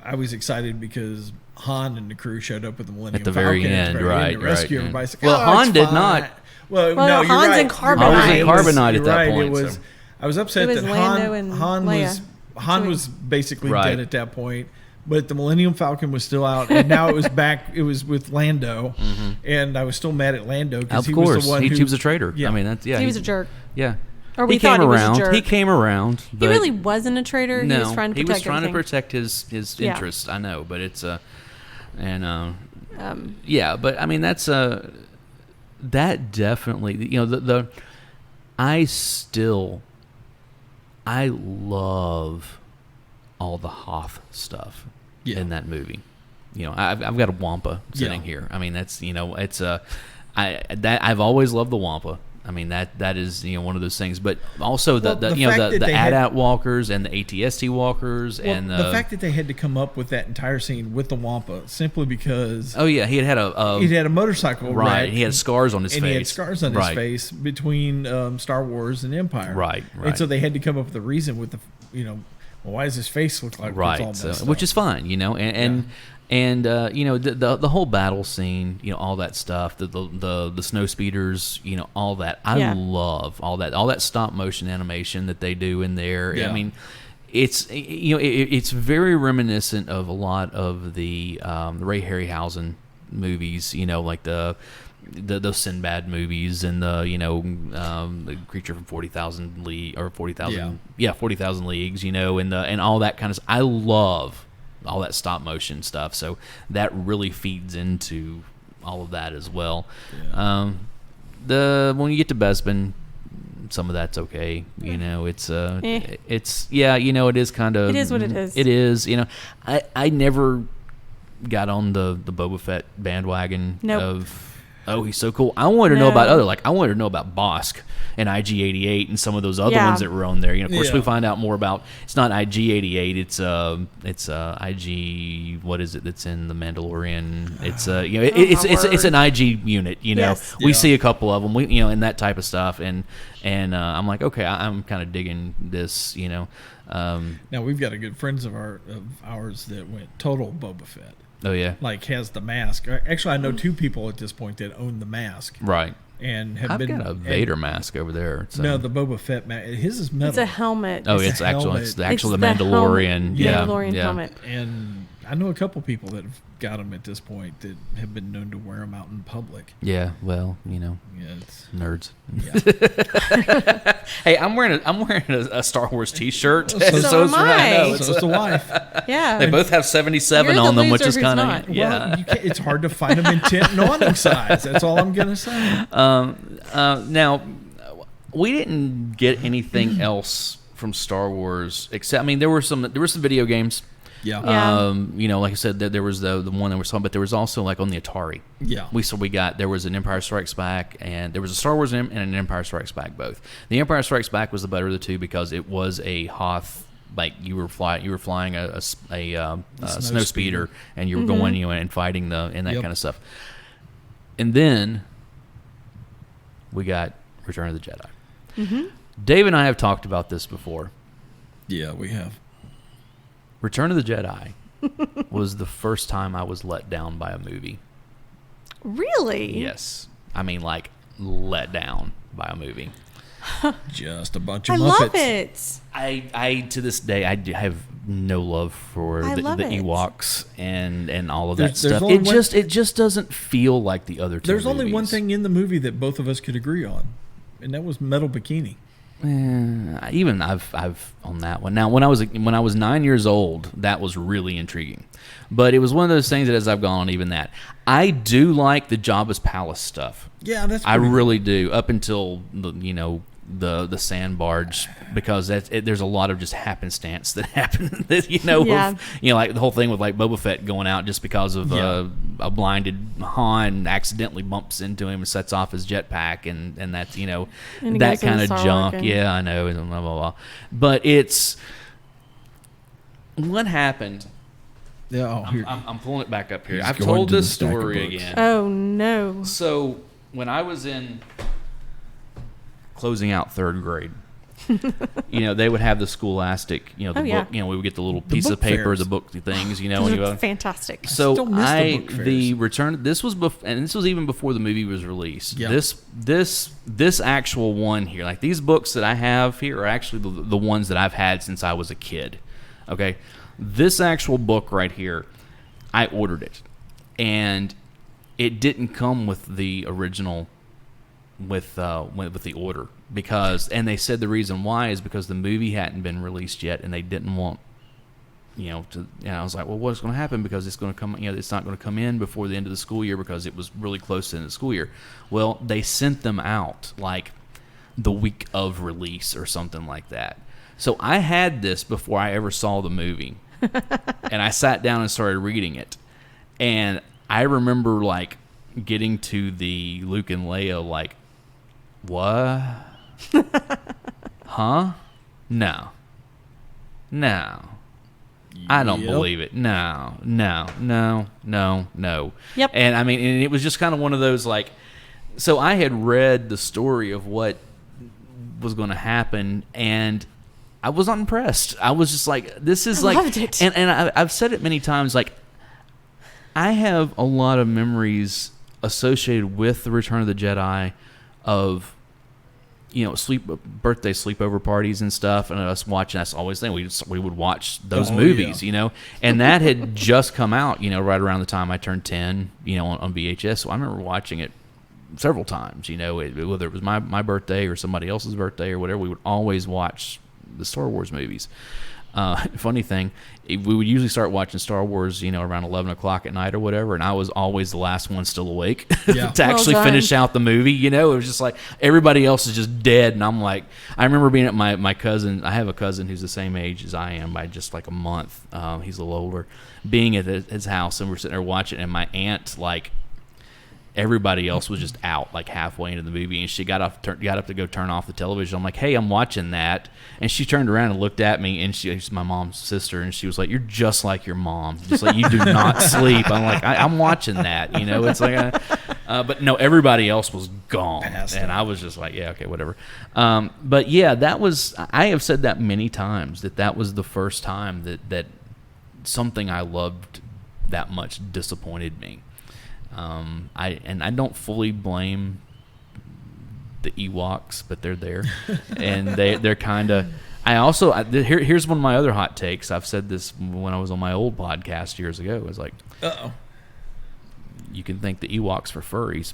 I was excited because Han and the crew showed up with the Millennium At the very Falcon end, to right, rescue right. everybody. It's like, Well, oh, Han it's did fine. not. Well, Well, no, you're Han's right. in Carbonite. I was in Carbonite You're at that right. point, It was. so. I was upset It was that Lando and Han Leia. was basically Right. dead at that point. But the Millennium Falcon was still out, and now it was back. It was with Lando, and I was still mad at Lando because Of he course, was the one he who was a traitor. Yeah. I mean, that's He was a jerk. Yeah, Or we he thought came he was a around. jerk. He came around. He but really wasn't a traitor. No, He was trying to protect everything. protect his Yeah. interests. I know, but it's yeah, but I mean that's that definitely the I love all the Hoth stuff in that movie. I've got a Wampa sitting here. I mean that's it's I've always loved the Wampa. I mean that is one of those things, but also the fact that the they had- AT-AT walkers and the ATST walkers Well, and the fact that they had to come up with that entire scene with the Wampa simply because oh yeah, he had he had a motorcycle right. wreck, He had scars on his and face. he had scars on his face between Star Wars and Empire. Right. And so they had to come up with a reason with the well, why does his face look like it's all Right, messed which up? is fine, and the whole battle scene, all that stuff, the snow speeders, all that. I Yeah. love all that stop motion animation that they do in there. Yeah. I mean, it's it's very reminiscent of a lot of the Ray Harryhausen movies, like those Sinbad movies and the Creature from 40,000 Leagues or 40,000 40,000 Leagues, and all that kind of. I love all that stop motion stuff, so that really feeds into all of that as well. Yeah. When you get to Bespin, some of that's okay. It's it's it is kind of It is what it is. It is. I never got on the Boba Fett bandwagon Nope. of Oh, he's so cool. I wanted to know No. about I wanted to know about Bosk and IG-88 and some of those other Yeah. ones that were on there. You know, of course, Yeah. we find out more about. It's not IG-88. It's IG. What is it? That's in the Mandalorian. It's it's an IG unit. You know, Yes. we Yeah. see a couple of them. And that type of stuff. And I'm like, okay, I'm kind of digging this. You know. Now we've got a good friends of ours that went total Boba Fett. Oh yeah. Like has the mask. Actually, I know two people at this point that own the mask Right. and have I've been. got a Vader mask over there. So. No, the Boba Fett mask. His is metal. It's a helmet. Oh, it's it's a actual. helmet. It's the actual It's the the Mandalorian. Yeah. Mandalorian yeah. helmet. And I know a couple people that have got them at this point that have been known to wear them out in public. Yeah. Well, you know, Yeah, it's nerds. yeah. Hey, I'm wearing a Star Wars T-shirt. So am I. know, So it's the wife. Yeah. they both have 77 You're the on them, which loser is who's kind not. of yeah. Well, it's hard to find them in tent and awning size. That's all I'm gonna say. Now, we didn't get anything else from Star Wars except there were some video games. Yeah. Yeah. You know, like I said, there was the one that was on, but there was also like on the Atari. Yeah. There was an Empire Strikes Back, and there was a Star Wars and an Empire Strikes Back both. The Empire Strikes Back was the better of the two because it was a Hoth, like you were flying a snow speeder, and you were going and fighting and that Yep. kind of stuff. And then we got Return of the Jedi. Mm-hmm. Dave and I have talked about this before. Yeah, we have. Return of the Jedi was the first time I was let down by a movie. Really? Yes. Like let down by a movie. Just a bunch of I Muppets. love it. I to this day I have no love for I the love it. Ewoks and all of There's that stuff. only It just doesn't feel like the other two. There's only one movies. thing in the movie that both of us could agree on, and that was Metal Bikini. Even I've on that one. Now when I was 9 years old, that was really intriguing. But it was one of those things that as I've gone on, even that I do like the Jabba's palace stuff. Yeah, that's. I pretty really do. Up until the sand barge, because there's a lot of just happenstance that happen. Yeah. Like the whole thing with like Boba Fett going out just because of Yeah. a blinded Han accidentally bumps into him and sets off his jetpack, and that's And he that goes in kind of Sarlacc junk. and- Yeah, I know. And blah blah blah. But it's what happened. Yeah. Oh, here. I'm pulling it back up here. He's I've going told to the this stack of story books. again. Oh no. So when I was in closing out third grade, they would have the Scholastic, the Oh, yeah. book. We would get the little piece of book paper, fairs. the book things, and It's fantastic. So still miss the book fairs. the return. This was and this was even before the movie was released. Yeah. This actual one here, like these books that I have here, are actually the ones that I've had since I was a kid. Okay, this actual book right here, I ordered it, and it didn't come with the original with the order and they said the reason why is because the movie hadn't been released yet and they didn't want I was like, well, what's going to happen because it's going to come it's not going to come in before the end of the school year because it was really close to the end of the school year. Well, they sent them out like the week of release or something like that. So I had this before I ever saw the movie. And I sat down and started reading it. And I remember like getting to the Luke and Leia like, what? Huh? No. I don't Yep. believe it. No. Yep. And and it was just kind of one of those like, so I had read the story of what was going to happen, and I was not impressed. I was just like, this is I like, loved it. and I've said it many times, like, I have a lot of memories associated with the Return of the Jedi of, birthday sleepover parties and stuff, and us watching. That's always the thing. We would watch those movies, yeah. and that had just come out, right around the time I turned 10, on VHS. So I remember watching it several times, whether it was my birthday or somebody else's birthday or whatever. We would always watch the Star Wars movies. Funny thing, we would usually start watching Star Wars, around 11 o'clock at night or whatever, and I was always the last one still awake Yeah. to actually Well done. finish out the movie. It was just like everybody else is just dead, and I'm like, I remember being at my cousin. I have a cousin who's the same age as I am by just like a month. He's a little older. Being at his house, and we're sitting there watching, and my aunt everybody else was just out like halfway into the movie, and she got up to go turn off the television. I'm like, hey, I'm watching that, and she turned around and looked at me, and she's my mom's sister, and she was like, you're just like your mom, just like you do not sleep. I'm like, I'm watching that, it's like but no, everybody else was gone, and I was just like, yeah, okay, whatever. But yeah, I have said that many times, that was the first time that something I loved that much disappointed me. I don't fully blame the Ewoks, but they're there, and they're kind of. Here's one of my other hot takes. I've said this when I was on my old podcast years ago. It was like, you can thank the Ewoks for furries.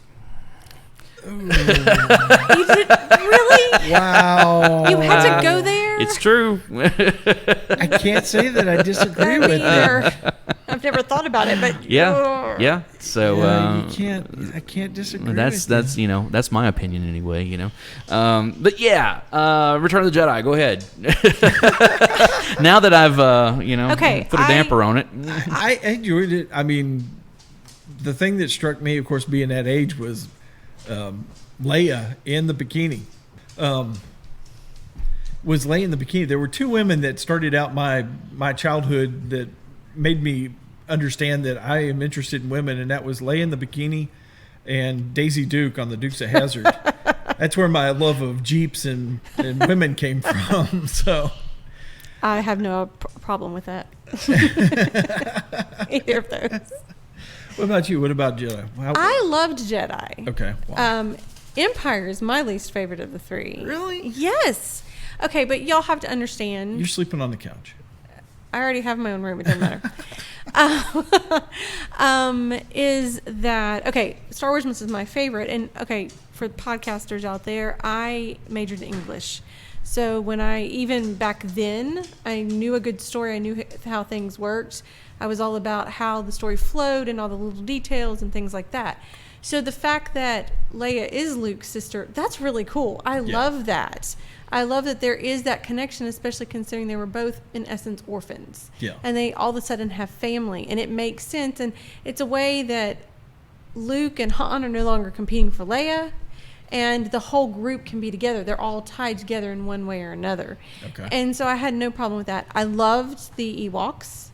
You did, really? Wow. You had to go there? It's true. I can't say that I disagree with that. I've never thought about it, but yeah. So I can't disagree. That's my opinion anyway. But yeah, Return of the Jedi. Go ahead. Now that I've put a damper on it, I enjoyed it. I mean, the thing that struck me, of course, being that age, was Leia in the bikini. Was Leia in the bikini? There were two women that started out my childhood that made me understand that I am interested in women, and that was Leia in the bikini and Daisy Duke on the Dukes of Hazzard. That's where my love of Jeeps and women came from. So I have no problem with that. Either of those. What about you? What about Jedi? I loved Jedi. Okay. Wow. Empire is my least favorite of the three. Really? Yes. Okay, but y'all have to understand. You're sleeping on the couch. I already have my own room. It doesn't matter. Is that okay? Star Wars is my favorite, and okay, for podcasters out there, I majored in English. So when even back then, I knew a good story. I knew how things worked. I was all about how the story flowed and all the little details and things like that. So the fact that Leia is Luke's sister, that's really cool. I love that. I love that there is that connection, especially considering they were both, in essence, orphans. Yeah. And they all of a sudden have family. And it makes sense. And it's a way that Luke and Han are no longer competing for Leia. And the whole group can be together. They're all tied together in one way or another. Okay. And so I had no problem with that. I loved the Ewoks.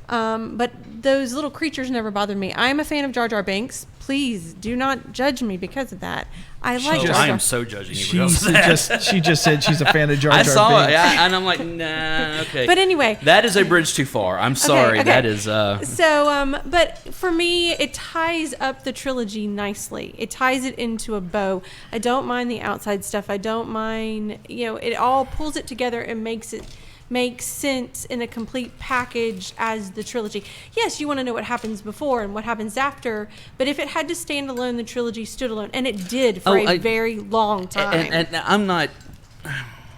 But those little creatures never bothered me. I am a fan of Jar Jar Binks. Please do not judge me because of that. I like Jar Jar. I am so judging you because of that. She just said she's a fan of Jar Jar I saw Binks. it, and I'm like, nah, okay. But anyway. That is a bridge too far. I'm sorry. Okay. That is... So, but for me, it ties up the trilogy nicely. It ties it into a bow. I don't mind the outside stuff. I don't mind, it all pulls it together and makes it make sense in a complete package as the trilogy. Yes, you want to know what happens before and what happens after, but if it had to stand alone, the trilogy stood alone, and it did for a very long time. And I'm not...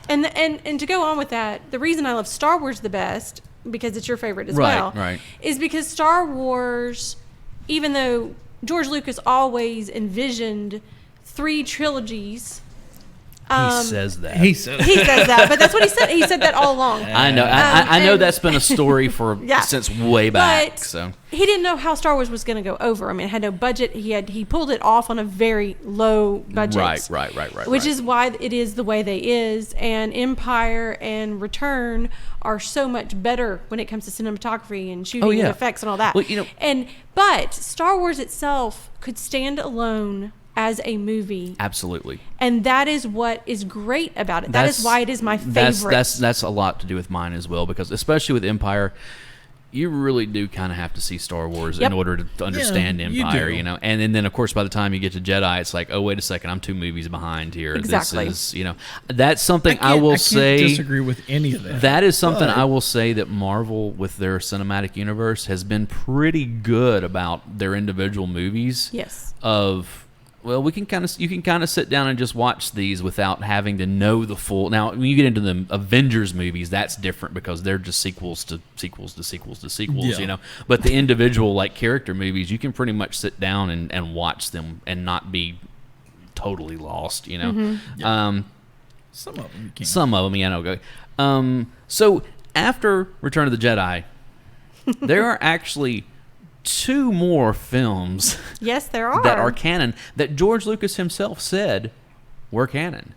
And to go on with that, the reason I love Star Wars the best, because it's your favorite as well, is because Star Wars, even though George Lucas always envisioned 3 trilogies... He says that. He says that, but that's what he said. He said that all along. I know. I know that's been a story for since way back. But so he didn't know how Star Wars was going to go over. I mean, it had no budget. He pulled it off on a very low budget. Right. Which is why it is the way they is. And Empire and Return are so much better when it comes to cinematography and shooting and effects and all that. Well, but Star Wars itself could stand alone as a movie. Absolutely. And that is what is great about it. That is why it is my favorite. That's a lot to do with mine as well, because especially with Empire, you really do kind of have to see Star Wars in order to understand Empire, And then of course by the time you get to Jedi, it's like, oh wait a second, I'm 2 movies behind here. Exactly. This is, that's something I can't disagree with any of that. That is something I will say that Marvel with their cinematic universe has been pretty good about their individual movies. Yes. Well, you can kind of sit down and just watch these without having to know the full. Now, when you get into the Avengers movies, that's different because they're just sequels to sequels to sequels to sequels, But the individual character movies, you can pretty much sit down and watch them and not be totally lost, Mm-hmm. Yeah. Some of them you can. Some of them, So after Return of the Jedi, there are actually 2 more films Yes, there are. that are canon that George Lucas himself said were canon.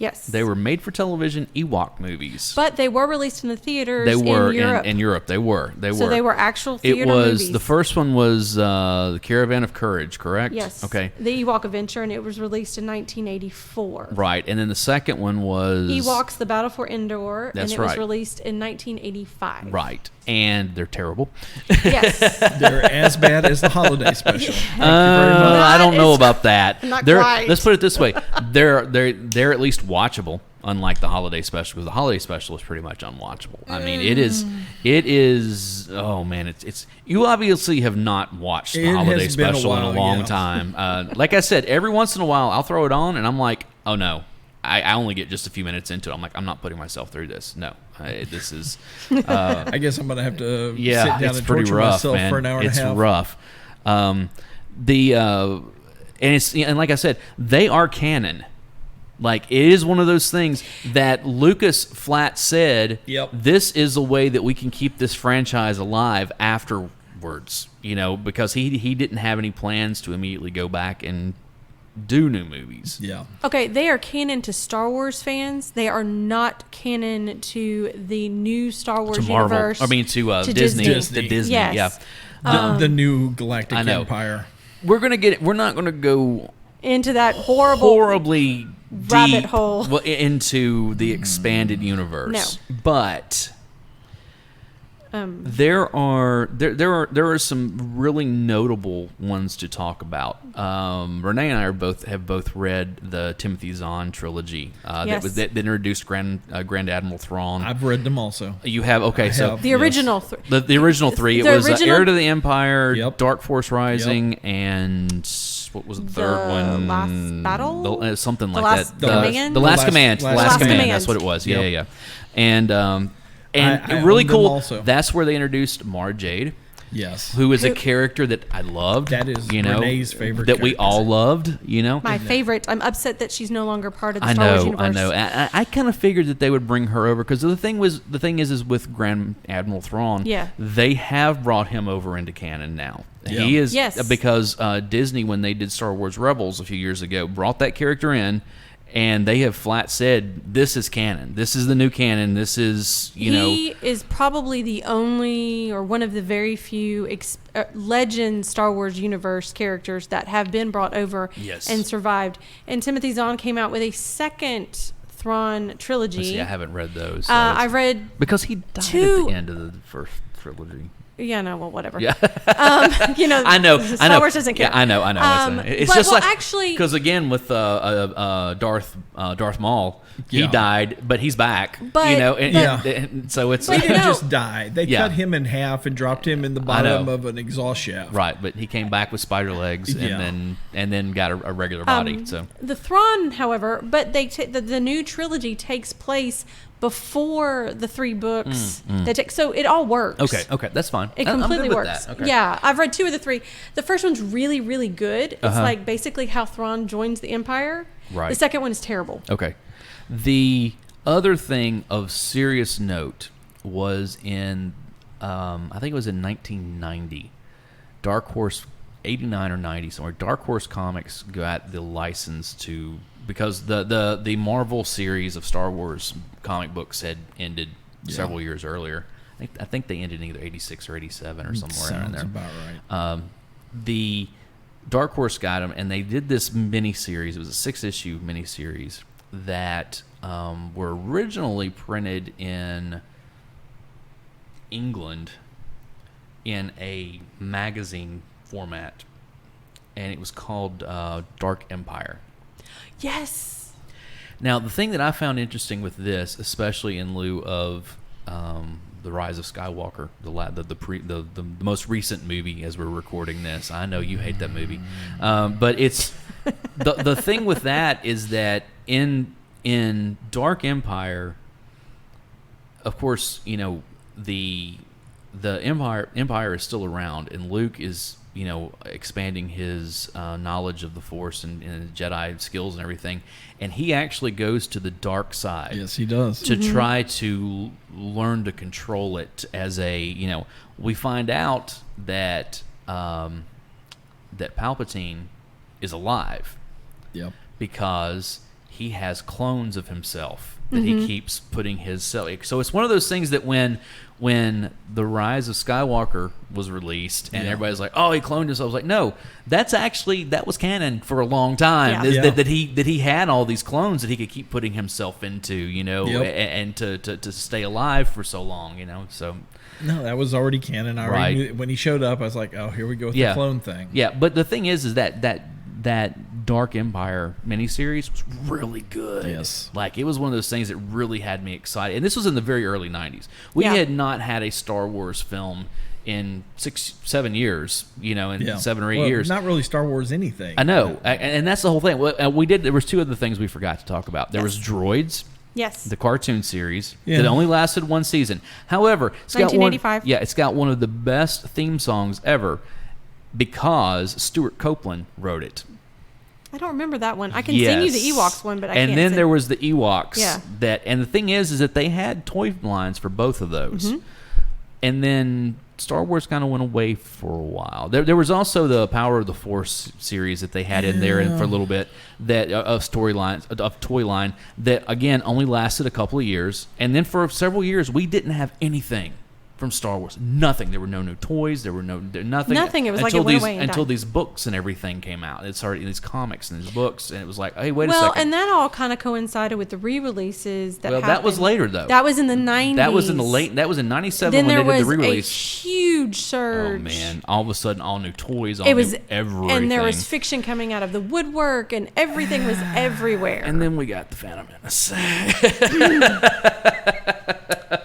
Yes. They were made-for-television Ewok movies. But they were released in the theaters They were in Europe. in Europe. They were. So they were actual theater movies. The first one was The Caravan of Courage, correct? Yes. Okay. The Ewok Adventure, and it was released in 1984. Right, and then the second one was Ewoks: The Battle for Endor, That's and it was right. released in 1985. Right, and they're terrible. Yes. They're as bad as the holiday special. Thank you very much. I don't know Not as- about that. not They're, quite. let's put it this way: they're at least watchable, unlike the holiday special, because the holiday special is pretty much unwatchable. I mean, it is. Oh man, it's. You obviously have not watched the It holiday has been a special in a while, long yeah. time. Like I said, every once in a while I'll throw it on, and I'm like, oh no. I only get just a few minutes into it. I'm like, I'm not putting myself through this. No, this is. I guess I'm going to have to sit Yeah, down it's and pretty torture rough, myself man. for an hour It's and a half. rough. And like I said, they are canon. Like, it is one of those things that Lucas flat said, Yep. this is a way that we can keep this franchise alive afterwards, because he didn't have any plans to immediately go back and do new movies. Yeah. Okay, they are canon to Star Wars fans. They are not canon to the new Star Wars To Marvel. universe. I mean, to Disney. To Disney, Yes. yeah. The new Galactic I know. Empire. We're not going to go Into that horrible horribly rabbit deep hole. into the expanded universe. No. But there are some really notable ones to talk about. Renee and I have both read the Timothy Zahn trilogy Yes. that introduced Grand Admiral Thrawn. I've read them also. You have okay, so have. the Yes. original. the original 3. It The was original- Heir to the Empire, Yep. Dark Force Rising, and what was the third one? Last Battle? Something The like Last that. Command? The Last Last- Command. Last Last Command. Command. That's what it was. Yeah, Yep. yeah. And I really own them cool. also. That's where they introduced Mara Jade, Yes. who is a character that I loved. That is Renee's favorite that we character. all loved. My favorite. I'm upset that she's no longer part of the I Star Wars know, universe. I know. I kind of figured that they would bring her over because the thing is with Grand Admiral Thrawn. Yeah. They have brought him over into canon now. Yeah. He is Yes. because Disney, when they did Star Wars Rebels a few years ago, brought that character in, and they have flat said this is canon. This is the new canon. This is He is probably the only or one of the very few legend Star Wars universe characters that have been brought over Yes. and survived. And Timothy Zahn came out with a second Thrawn trilogy. See, I haven't read those. So I read, because he died two- at the end of the first trilogy. yeah, no, well, whatever. Yeah. I know. Star Wars doesn't care. Yeah, I know. It's but, just well, like actually, because again with Darth Maul, he Yeah. died, but he's back. But- and so it's He But didn't no. just die. They Yeah. cut him in half and dropped him in the I know. bottom of an exhaust shaft. right, but he came back with spider legs Yeah. and then got a regular body. So the Thrawn, however, but the new trilogy takes place before the 3 books. So it all works. okay, that's fine. It I'm completely good with works. that. Okay. Yeah, I've read 2 of the 3. The first one's really, really good. It's Uh-huh. like basically how Thrawn joins the Empire. Right. The second one is terrible. Okay. The other thing of serious note was in, I think it was in 1990, Dark Horse, 89 or 90 somewhere. Dark Horse Comics got the license to, because the Marvel series of Star Wars comic books had ended several years earlier. I think they ended in either 86 or 87 or somewhere around Sounds there. about right. The Dark Horse got them, and they did this mini-series. It was a 6-issue mini-series that were originally printed in England in a magazine format, and it was called Dark Empire. Yes. Now, the thing that I found interesting with this, especially in lieu of the Rise of Skywalker, the most recent movie as we're recording this. I know you hate that movie, but it's the thing with that is that in Dark Empire, of course, the Empire is still around, and Luke is expanding his knowledge of the Force and Jedi skills and everything. And he actually goes to the dark side. Yes, he does. To try to learn to control it as we find out that that Palpatine is alive. Yep. Because he has clones of himself that he keeps putting his self. So it's one of those things that when The Rise of Skywalker was released and everybody's like, "Oh, he cloned himself," I was like, "No, that was canon for a long time. That he had all these clones that he could keep putting himself into, and to stay alive for so long, So no, that was already canon. I already knew, when he showed up, I was like, "Oh, here we go with the clone thing." Yeah, but the thing is that Dark Empire miniseries was really good. Yes. Like, it was one of those things that really had me excited. And this was in the very early 90s. We had not had a Star Wars film in 6-7 years, in 7 or 8 years. Not really Star Wars anything. I know. And that's the whole thing. There was 2 other things we forgot to talk about. There was Droids. Yes. The cartoon series that only lasted 1 season. However, it's 1985. It's got one of the best theme songs ever because Stuart Copeland wrote it. I don't remember that one. I can sing you the Ewoks one, but I can't. And then sing. there was the Ewoks. Yeah. And the thing is that they had toy lines for both of those. And then Star Wars kind of went away for a while. There was also the Power of the Force series that they had in there for a little bit, that of toy line that again only lasted a couple of years. And then for several years we didn't have anything from Star Wars. Nothing. There were no new toys. There were nothing. Nothing. It was like it went away until these books and everything came out. It started these comics and these books, and it was like, hey, wait a second. Well, and that all kind of coincided with the re-releases that happened. That was later though. That was in the 90s. That was in 97 then when there they did was the re-release. a huge surge. Oh man! All of a sudden, all new toys, everything. And there was fiction coming out of the woodwork, and everything was everywhere. And then we got the Phantom Menace,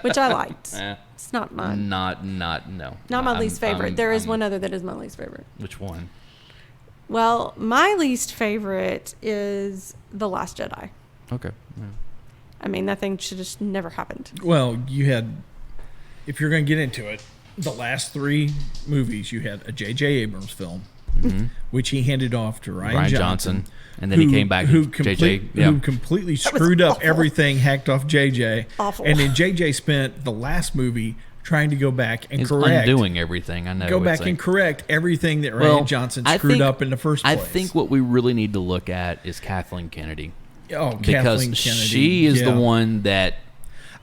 which I liked. It's not mine. Not my least favorite. There is one other that is my least favorite. Which one? Well, my least favorite is The Last Jedi. Okay. Yeah. I mean, that thing should just never happened. Well, you had, if you're going to get into it, the last 3 movies, you had a J.J. Abrams film, which he handed off to Ryan Johnson. And then he came back who JJ. completely screwed up everything, hacked off JJ. Awful. And then JJ spent the last movie trying to go back and He's correct. undoing everything. I know. Go back and correct everything that Ryan Johnson screwed up in the first place. I think what we really need to look at is Kathleen Kennedy. Oh, because Kathleen Kennedy. She is the one that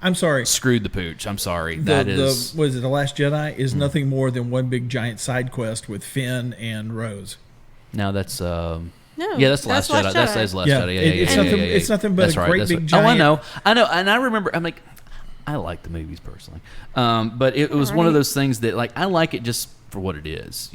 I'm sorry. Screwed the pooch. I'm sorry. Was it The Last Jedi? Is nothing more than one big giant side quest with Finn and Rose. No, that's No. Yeah, that's the Last Jedi. That's Last Jedi. It's nothing but a great big giant. Oh, I know. And I remember. I'm like, I like the movies personally, but it was one of those things that, like, I like it just for what it is.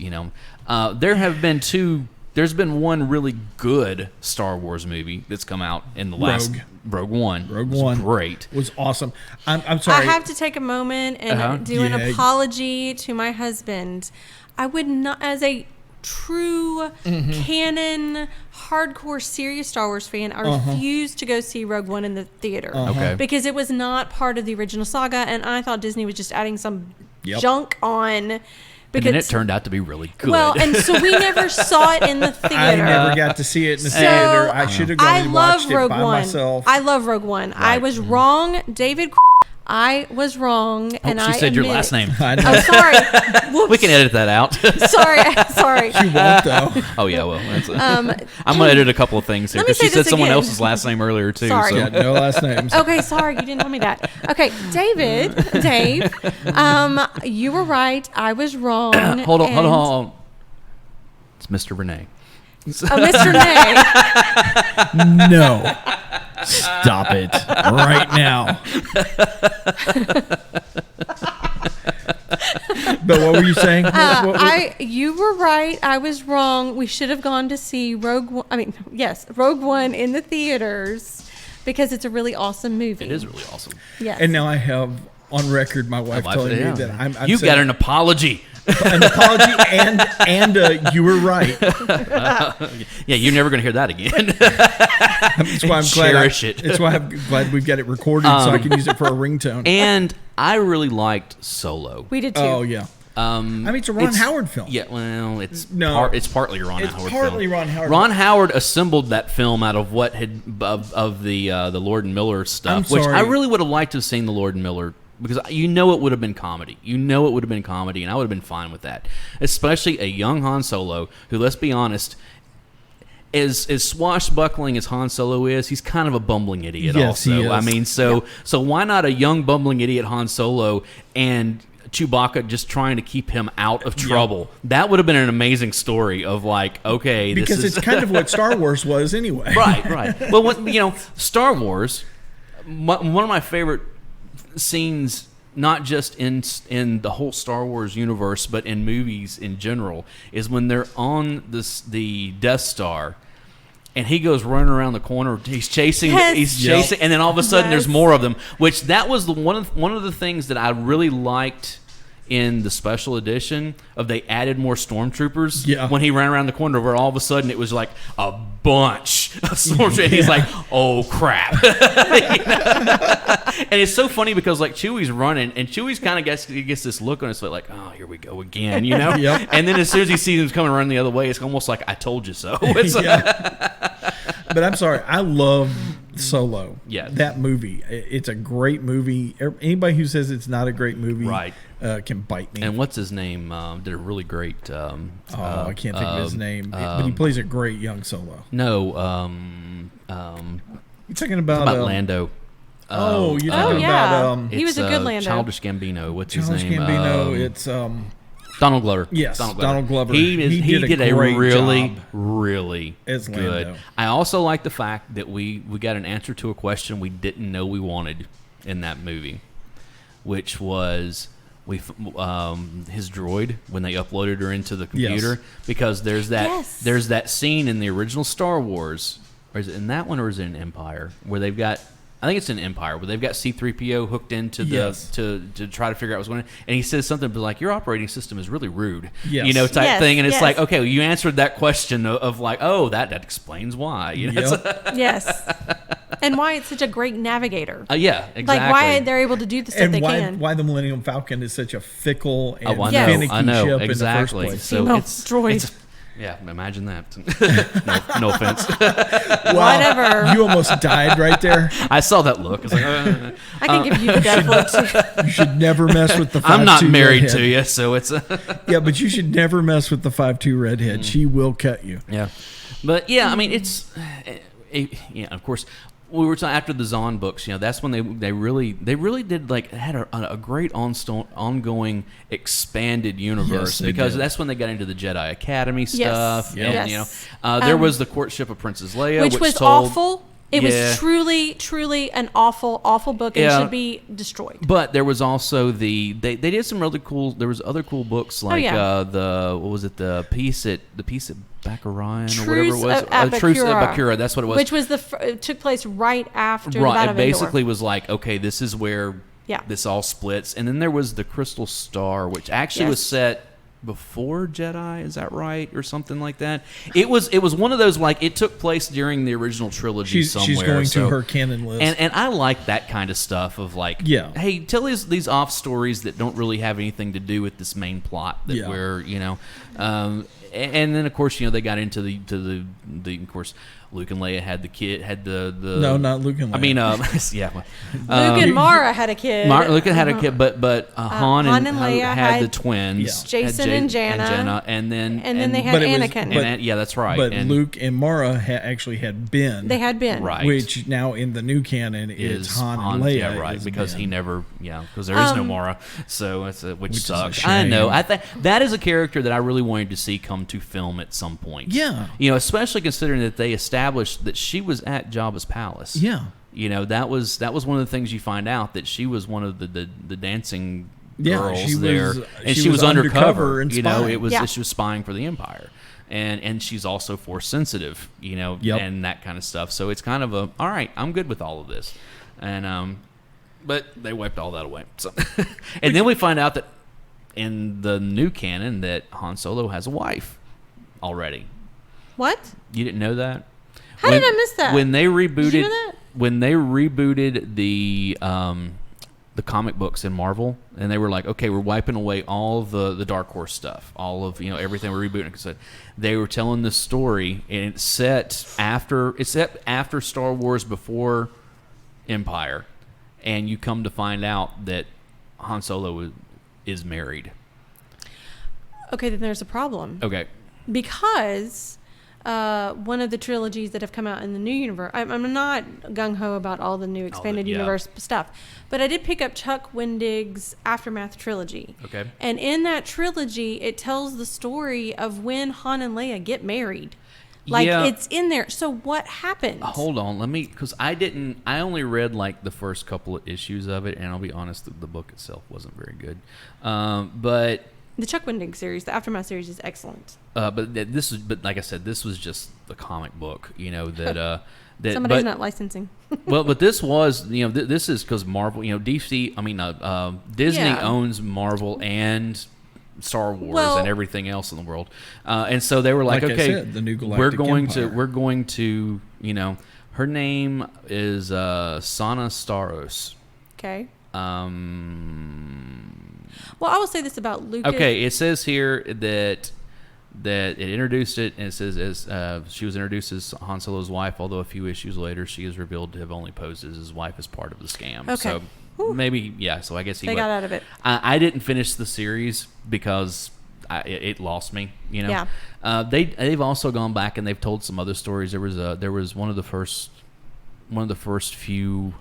There's been one really good Star Wars movie that's come out in the last Rogue One. Rogue One, great. Was awesome. I'm sorry. I have to take a moment and do an apology to my husband. I would not, as a true canon, hardcore, serious Star Wars fan, I refused to go see Rogue One in the theater. Okay. Because it was not part of the original saga, and I thought Disney was just adding some junk on. And then it turned out to be really good. Well, and so we never saw it in the theater. I never got to see it in the theater. I should have gone and watched it by myself. I love Rogue One. Right. I was wrong, David. I was wrong, and I said your last name. Oh, sorry. Whoops. We can edit that out. Sorry. You won't, though. Oh, yeah, well. I'm going to edit a a couple of things here, because she said someone else's last name earlier, too. Sorry. So. Yeah, no last names. Okay, sorry. You didn't tell me that. Okay, Dave, you were right. I was wrong. Hold on. It's Mr. Renee. Mr. Nay. No. Stop it right now. But what were you saying? You were right. I was wrong. We should have gone to see Rogue One in the theaters, because it's a really awesome movie. It is really awesome. Yes. And now I have on record my wife telling me that I'm You've got an apology. An apology and you were right. Yeah, you're never going to hear that again. That's why I'm glad. Cherish it. That's why I'm glad we've got it recorded so I can use it for a ringtone. And I really liked Solo. We did too. Oh yeah. I mean, it's a Ron Howard film. Yeah, well, it's partly a Ron Howard film. It's partly Ron Howard. Ron Howard assembled that film out of what had of the Lord and Miller stuff, which I really would have liked to have seen the Lord and Miller, because it would have been comedy. And I would have been fine with that. Especially a young Han Solo who, let's be honest, as swashbuckling as Han Solo is, he's kind of a bumbling idiot also. He is. I mean, so why not a young bumbling idiot Han Solo and Chewbacca just trying to keep him out of trouble? That would have been an amazing story of like, okay, because it's kind of what Star Wars was anyway. Right. Well, Star Wars, one of my favorite scenes, not just in the whole Star Wars universe, but in movies in general, is when they're on the Death Star, and he goes running around the corner. He's chasing, and then all of a sudden there's more of them. Which that was one of the things that I really liked in the special edition of they added more stormtroopers. Yeah. When he ran around the corner, where all of a sudden it was like a bunch of stormtroopers. And he's like, oh crap. And it's so funny because like Chewie's running, and Chewie's kind of gets this look on his face like, oh, here we go again, Yep. And then as soon as he sees him coming running the other way, it's almost like, I told you so. But I'm sorry, I love Solo. Yeah. That movie. It's a great movie. Anybody who says it's not a great movie can bite me. And what's his name? Did a really great... I can't think of his name. But he plays a great young Solo. No. You're talking about Lando. You're talking about... he was a good Lando. Childish Gambino. What's his name? Gambino. It's... Donald Glover. Yes, Donald Glover. He did a really, job really as good. Lando. I also like the fact that we got an answer to a question we didn't know we wanted in that movie, which was his droid when they uploaded her into the computer. Yes. Because there's that scene in the original Star Wars, or is it in that one, or is it in Empire, where they've got... I think it's in Empire, where they've got C-3PO hooked into the to try to figure out what's going on, and he says something like, "Your operating system is really rude," type thing, and it's like, okay, well, you answered that question of like, oh, that explains why, Yes, and why it's such a great navigator. Yeah, exactly. Like why they're able to do the stuff and they why, can. Why the Millennium Falcon is such a fickle and finicky ship exactly. in the first place. So droid. Yeah, imagine that. no offense. Whatever. You almost died right there. I saw that look. I was like, I can give you the death look too. You should never mess with the 5'2" I'm not married redhead. to you, so it's... Yeah, but you should never mess with the 5'2" redhead. She will cut you. Yeah. But, yeah, I mean, it's... of course... We were talking after the Zahn books, that's when they really did had a great ongoing expanded universe, because that's when they got into the Jedi Academy stuff, and there was the courtship of Princess Leia, which was awful. It was truly an awful book and should be destroyed. But there was also they did some really cool. There was other cool books like the Peace at Baccarat or whatever it was. Truce at Bakura. That's what it was. Which was took place right after the Battle of It basically Endor. was like, okay, this is where this all splits, and then there was the Crystal Star, which actually was set before Jedi, is that right, or something like that? It was one of those, like, it took place during the original trilogy somewhere. She's going to her canon list, and I like that kind of stuff of like, hey, tell these off stories that don't really have anything to do with this main plot that we're and then of course they got into the of course Luke and Leia had the no, not Luke and Leia. I mean, Luke and Mara had a kid. Luke had a kid, but Han and Leia had the twins, Jason and Janna, and then they had Anakin. That's right. But Luke and Mara actually had Ben. They had Ben, right? Which now in the new canon is Han and Leia, right? Because Ben. he never, because there is no Mara, so it's which sucks. I know. I think that is a character that I really wanted to see come to film at some point. Yeah, especially considering that they established that she was at Jabba's palace. Yeah, that was one of the things you find out, that she was one of the dancing girls there, and she was undercover. And it was she was spying for the Empire, and she's also force sensitive, and that kind of stuff. So it's kind of all right, I'm good with all of this, and but they wiped all that away. So, and then we find out that in the new canon that Han Solo has a wife already. What? You didn't know that? How did I miss that? When they rebooted, Did you know that? when they rebooted the the comic books in Marvel, and they were like, okay, we're wiping away all of the Dark Horse stuff, all of everything, we're rebooting. So they were telling this story, and it's set after Star Wars, before Empire, and you come to find out that Han Solo is married. Okay, then there's a problem. Okay. Because one of the trilogies that have come out in the new universe, I'm not gung-ho about all the new expanded universe stuff, but I did pick up Chuck Wendig's Aftermath trilogy. Okay. And in that trilogy, it tells the story of when Han and Leia get married. Like, it's in there. So what happened? Hold on, because I only read like the first couple of issues of it, and I'll be honest, the book itself wasn't very good. But the Chuck Wendig series, the Aftermath series, is excellent. But like I said, this was just the comic book, that somebody's not licensing. but this was, this is because Marvel, DC, Disney owns Marvel and Star Wars and everything else in the world, and so they were like okay, I said, the new Galactic we're going to, her name is Sana Staros. Okay. Well, I will say this about Lucas. Okay, it says here that it introduced it, and it says she was introduced as Han Solo's wife, although a few issues later she is revealed to have only posed as his wife as part of the scam. Okay. So maybe, so I guess they got out of it. I didn't finish the series because it lost me, Yeah. They've also gone back and they've told some other stories. There was one of the first few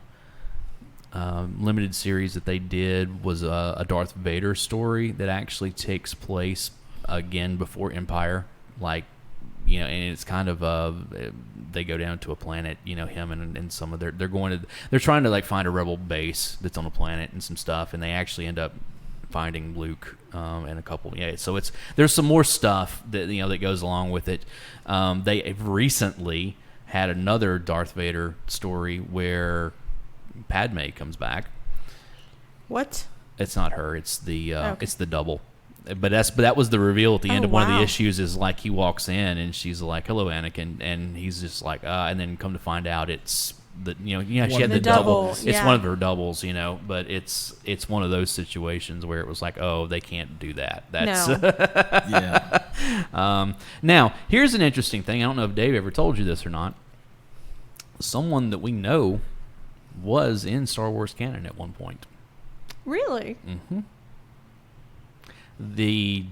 limited series that they did was a Darth Vader story that actually takes place again before Empire, and it's kind of they go down to a planet, him and some of they're trying to like find a rebel base that's on a planet and some stuff, and they actually end up finding Luke and a couple. So there's some more stuff that that goes along with it. They recently had another Darth Vader story where Padme comes back. What? It's not her. It's it's the double. But that was the reveal at the end of one of the issues. Is like he walks in and she's like, "Hello, Anakin," and he's just like, and then come to find out it's she had the double. It's one of her doubles, But it's one of those situations where it was like, oh, they can't do that. That's Now here's an interesting thing. I don't know if Dave ever told you this or not. Someone that we know was in Star Wars canon at one point. Really? Mm-hmm. The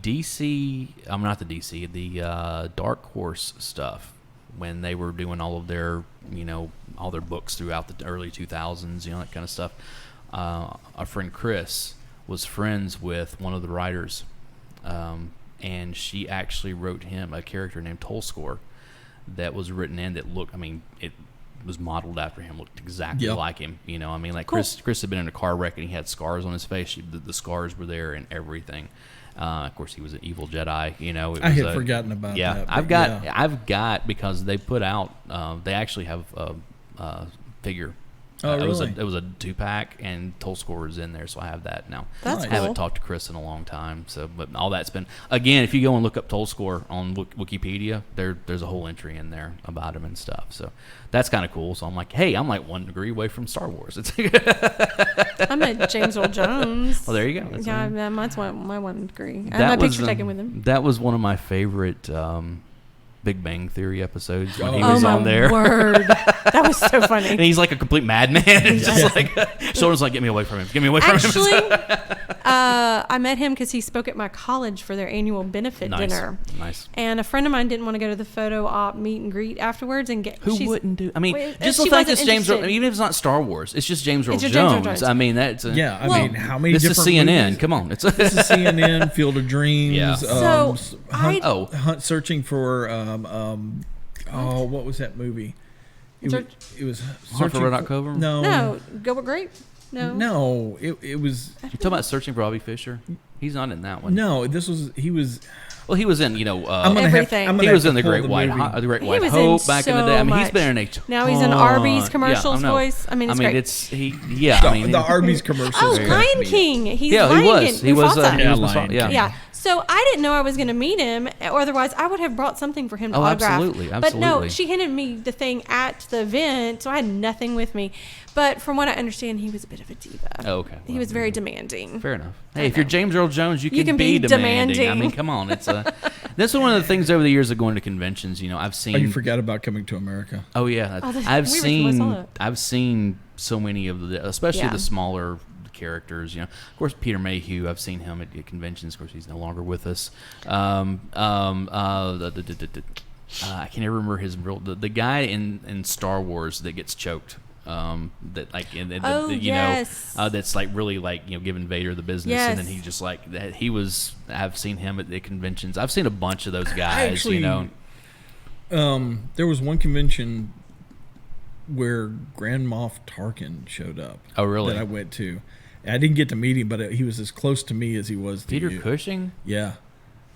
Dark Horse stuff, when they were doing all of their, all their books throughout the early 2000s, that kind of stuff. Our friend Chris was friends with one of the writers, and she actually wrote him a character named Tolskor that was written in that looked, it was modeled after him, looked exactly like him. Like cool. Chris had been in a car wreck and he had scars on his face. The scars were there and everything. Of course, he was an evil Jedi. I had forgotten about that. I've got because they put out. They actually have a figure. Oh, really? It was a 2-pack, and Tolskor is in there, so I have that now. That's I haven't talked to Chris in a long time, but all that's been, again, if you go and look up Tolskor on Wikipedia, there's a whole entry in there about him and stuff. So that's kind of cool. So I'm like, hey, I'm like 1 degree away from Star Wars. I'm at James Earl Jones. Well, there you go. That's my 1 degree. I have my picture taken with him. That was one of my favorite Big Bang Theory episodes when he was on there. Word. That was so funny. And he's like a complete madman. And just like, Sheldon's like, get me away from him. Get me away from him. Actually, I met him because he spoke at my college for their annual benefit dinner. Nice. And a friend of mine didn't want to go to the photo op meet and greet afterwards and get. Who wouldn't do? Just the fact it's James Earl, even if it's not Star Wars, it's just James Earl Jones. That's how many this different is CNN. movies? Come on, this is CNN, Field of Dreams. Yeah. Hunt searching for what was that movie? It was Hunt for Red October. No, Gilbert Grape. No, it was. You're talking about Searching for Bobby Fischer. He's not in that one. No, he was. Well, he was in, everything. He was in the Great White Hope back in the day. He's been in a ton. Now he's in Arby's commercials voice. It's great. The Arby's commercials. Lion King. He's Lion King. He was. Yeah. So I didn't know I was going to meet him, or otherwise I would have brought something for him to autograph. Absolutely. But no, she handed me the thing at the event, so I had nothing with me. But from what I understand, he was a bit of a diva. Oh, okay. He was very demanding. Fair enough. Hey, if you're James Earl Jones, you can be be demanding. I demanding. mean, come on. It's this is one of the things over the years of going to conventions. I've seen. Oh, you forgot about Coming to America. Oh yeah, Oh, I've seen so many of the, especially the smaller characters. Of course, Peter Mayhew. I've seen him at conventions. Of course, he's no longer with us. I can't even remember his real the guy in Star Wars that gets choked. That like yes. that's like really like giving Vader the business, Yes. and then he just like that. I've seen him at the conventions. I've seen a bunch of those guys. Actually, there was one convention where Grand Moff Tarkin showed up. Oh, really? That I went to. I didn't get to meet him, but he was as close to me as he was to Peter you. Cushing. Yeah.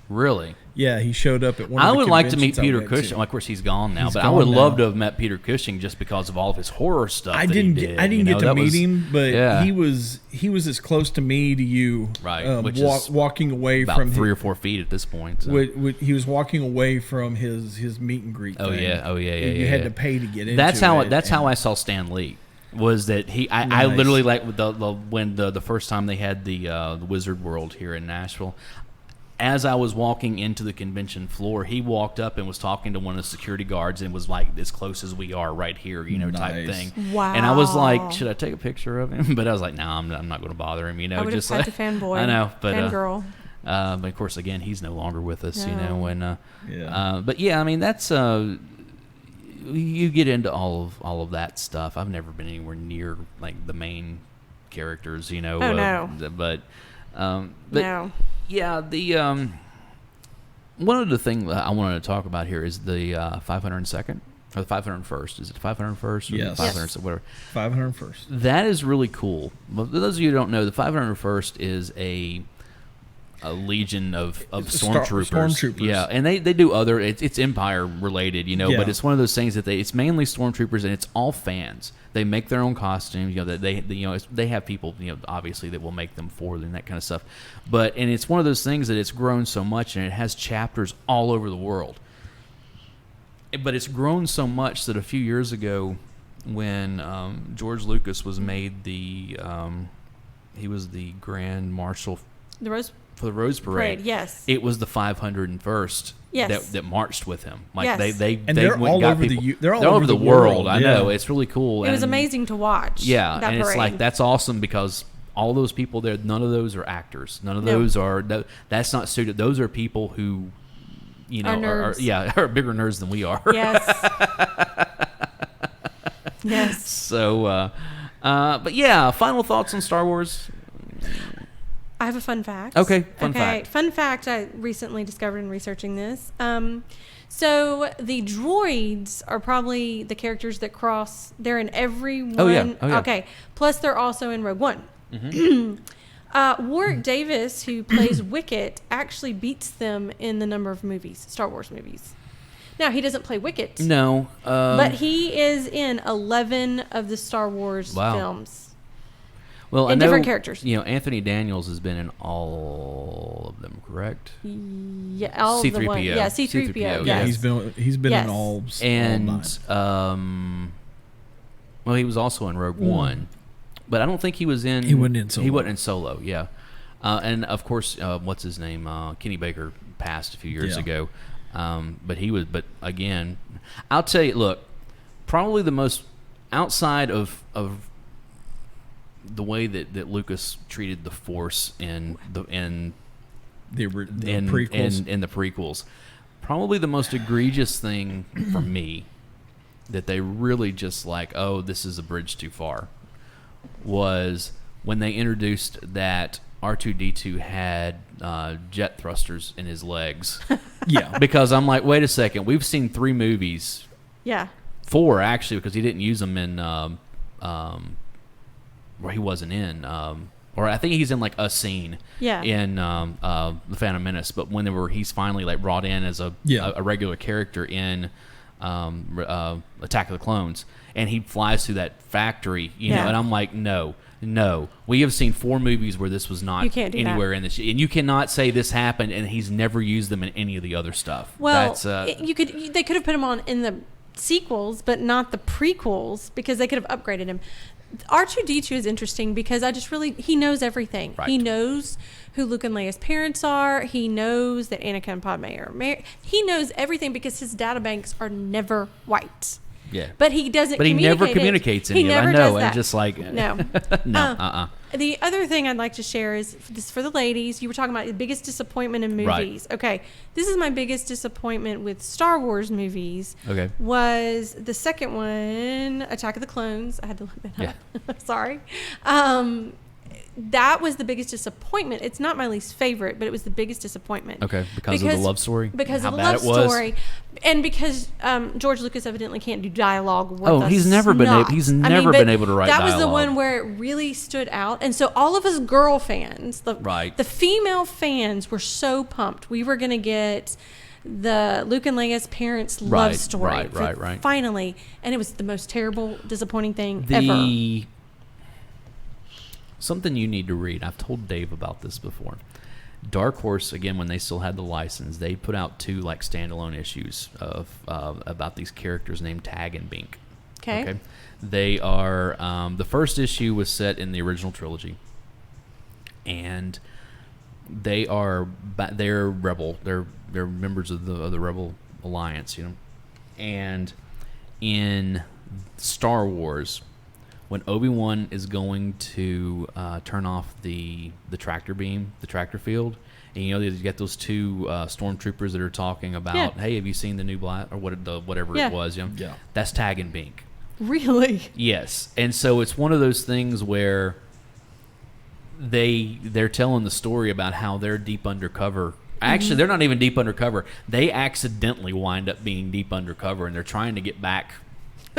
Really? Yeah, he showed up at one of I the would like to meet conventions I Peter went to. Cushing. Well, of course, he's gone now, He's but I would gone love now. to have met Peter Cushing just because of all of his horror stuff. I that he didn't did. get to meet him, but yeah. he was as close to me to you, Right, which is walking away about from 3 or 4 feet at this point. So. He was walking away from his meet and greet. Oh thing. yeah, You had to pay to get into That's it. how I saw Stan Lee. Was that I Nice. literally like when the first time they had the Wizard World here in Nashville. As I was walking into the convention floor, he walked up and was talking to one of the security guards and was like as close as we are right here, type Nice. thing. Wow. And I was like, should I take a picture of him? But I was like, no, I'm not going to bother him. I would just have like had to fanboy. I know, but fangirl. but of course, again, he's no longer with us. No. And Yeah. but yeah, I mean that's you get into all of that stuff. I've never been anywhere near like the main characters, Oh, no. But No. yeah, the one of the things that I wanted to talk about here is the 502nd or the 501st. Is it 501st or Yes. the 500th, whatever? 501st. That is really cool. But for those of you who don't know, the 501st is a legion of stormtroopers. Stormtroopers. Yeah, and they do other. It's Empire related, Yeah. But it's one of those things that it's mainly stormtroopers, and it's all fans. They make their own costumes. They have people, obviously that will make them for them and that kind of stuff. And it's one of those things that it's grown so much, and it has chapters all over the world. But it's grown so much that a few years ago, when George Lucas was made he was the Grand Marshal The Rose for the Rose Parade. yes. It was the 501st Yes. that marched with him. Like Yes. they they're went and all got over people. they're all over over the the world. world, I know. yeah. It's really cool. It was and- amazing to watch. Yeah, that and parade. it's like that's awesome because all those people there, none of those are actors. None of No. those are. That's not suited. Those are people who, Are are nerds. are bigger nerds than we are. Yes. Yes. So, but yeah, final thoughts on Star Wars. I have a fun fact. Okay, fun fact. Fun fact I recently discovered in researching this. So the droids are probably the characters that cross. They're in every one. Oh, yeah. Okay. Plus, they're also in Rogue One. Mm-hmm. Warwick Davis, who plays Wicket, actually beats them in the number of movies, Star Wars movies. Now, he doesn't play Wicket. No, But he is in 11 of the Star Wars films. Well, and I know, different characters. Anthony Daniels has been in all of them, correct? Yeah, all of the C-3PO. one. Yeah, C-3PO. C-3PO, Yeah, Yes. he's been Yes. in all. And well, he was also in Rogue One, but I don't think he was in. He wasn't in Solo. He wasn't in Solo. Yeah, and of course, what's his name? Kenny Baker passed a few years Yeah. ago, but he was. But again, I'll tell you. Look, probably the most outside of the way that Lucas treated the Force in the prequels. in the prequels, probably the most egregious thing for me that they really just like, oh, this is a bridge too far, was when they introduced that R2-D2 had jet thrusters in his legs. Yeah, Because I'm like, wait a second, we've seen 3 movies, Yeah. 4 actually, because he didn't use them in where he wasn't in, or I think he's in like a scene Yeah. in The Phantom Menace. But he's finally like brought in as a regular character in Attack of the Clones, and he flies through that factory, you know, Yeah. and I'm like, no. We have seen 4 movies where this was not You can't do anywhere that. in this, and you cannot say this happened, and he's never used them in any of the other stuff. Well, That's, they could have put him on in the sequels, but not the prequels, because they could have upgraded him. R2-D2 is interesting because he knows everything. Right. He knows who Luke and Leia's parents are. He knows that Anakin and Padme are married. He knows everything because his data banks are never white. yeah. But he doesn't. But he never communicate it. communicates He any of it. never I know, does and that. just like No. no, The other thing I'd like to share is this for the ladies. You were talking about the biggest disappointment in movies. Right. Okay, this is my biggest disappointment with Star Wars movies. Okay. Was the second one Attack of the Clones? I had to look that Yeah. up. Sorry. That was the biggest disappointment. It's not my least favorite, but it was the biggest disappointment. Okay, because of the love story? Because How of the bad love it was? story, and because George Lucas evidently can't do dialogue. Worth Oh, a he's never been snot. he's I mean, never but been able to write That was the dialogue. one where it really stood out, and so all of us girl fans, Right. the female fans, were so pumped. We were going to get the Luke and Leia's parents' love Right, story, right. finally, and it was the most terrible, disappointing thing ever. Something you need to read. I've told Dave about this before. Dark Horse, again, when they still had the license, they put out 2 like standalone issues of about these characters named Tag and Bink. Okay. They are the first issue was set in the original trilogy, and they're rebel. They're members of the Rebel Alliance, you know. And in Star Wars, when Obi-Wan is going to turn off the tractor beam, the tractor field, and you know you get those 2 stormtroopers that are talking about, Yeah. hey, have you seen the new blast or whatever Yeah. it was? You know? Yeah. That's Tag and Bink. Really? Yes, and so it's one of those things where they're telling the story about how they're deep undercover. Actually, they're not even deep undercover. They accidentally wind up being deep undercover, and they're trying to get back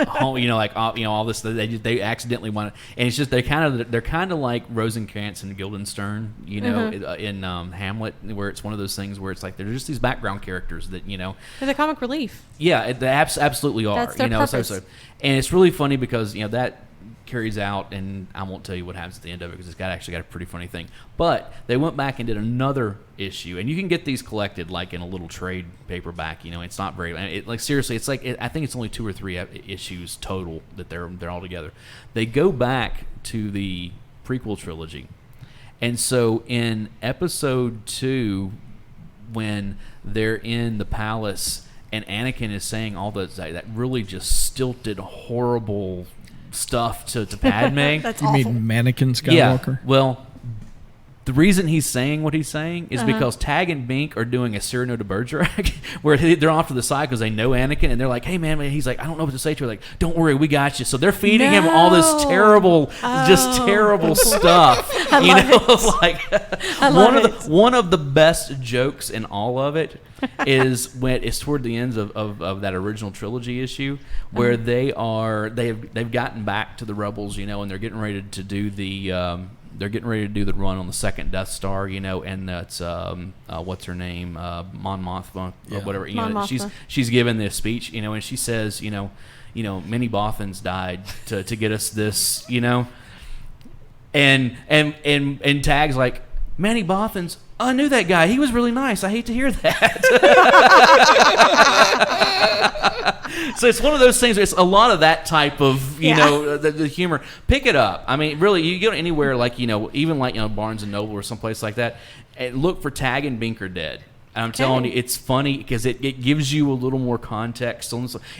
home. You know, like all this. They accidentally want to, and it's just they're kind of like Rosencrantz and Guildenstern. You know, in Hamlet, where it's one of those things where it's like they're just these background characters that you know. They're the comic relief. Yeah, they absolutely are. That's their you know, purpose. And it's really funny because you know that carries out, and I won't tell you what happens at the end of it because it's actually got a pretty funny thing. But they went back and did another issue, and you can get these collected like in a little trade paperback. You know, it's not very like seriously. It's like I think it's only 2 or 3 issues total that they're all together. They go back to the prequel trilogy, and so in episode 2, when they're in the palace and Anakin is saying all that really just stilted, horrible stuff to Padme. That's You awful. mean Mannequin Yeah. Skywalker? Well, the reason he's saying what he's saying is because Tag and Bink are doing a Cyrano de Bergerac where they're off to the side because they know Anakin, and they're like, hey, man, he's like, I don't know what to say to her. Like, don't worry, we got you. So they're feeding him all this terrible, just terrible stuff. You know, like one of the best jokes in all of it is when it's toward the ends of that original trilogy issue where they've gotten back to the rebels, you know, and they're getting ready to do the run on the second Death Star, you know, and that's what's her name, Mon Mothma or whatever. You Mon know, Mothma. she's giving this speech, you know, and she says, you know, many Bothans died to get us this, you know, and Tag's like, Manny Bothans. I knew that guy. He was really nice. I hate to hear that. So it's one of those things. It's a lot of that type of, you know, the humor. Pick it up. I mean, really, you go anywhere like, you know, even like, you know, Barnes and Noble or someplace like that, and look for Tag and Bink are dead. And I'm telling you, it's funny because it gives you a little more context.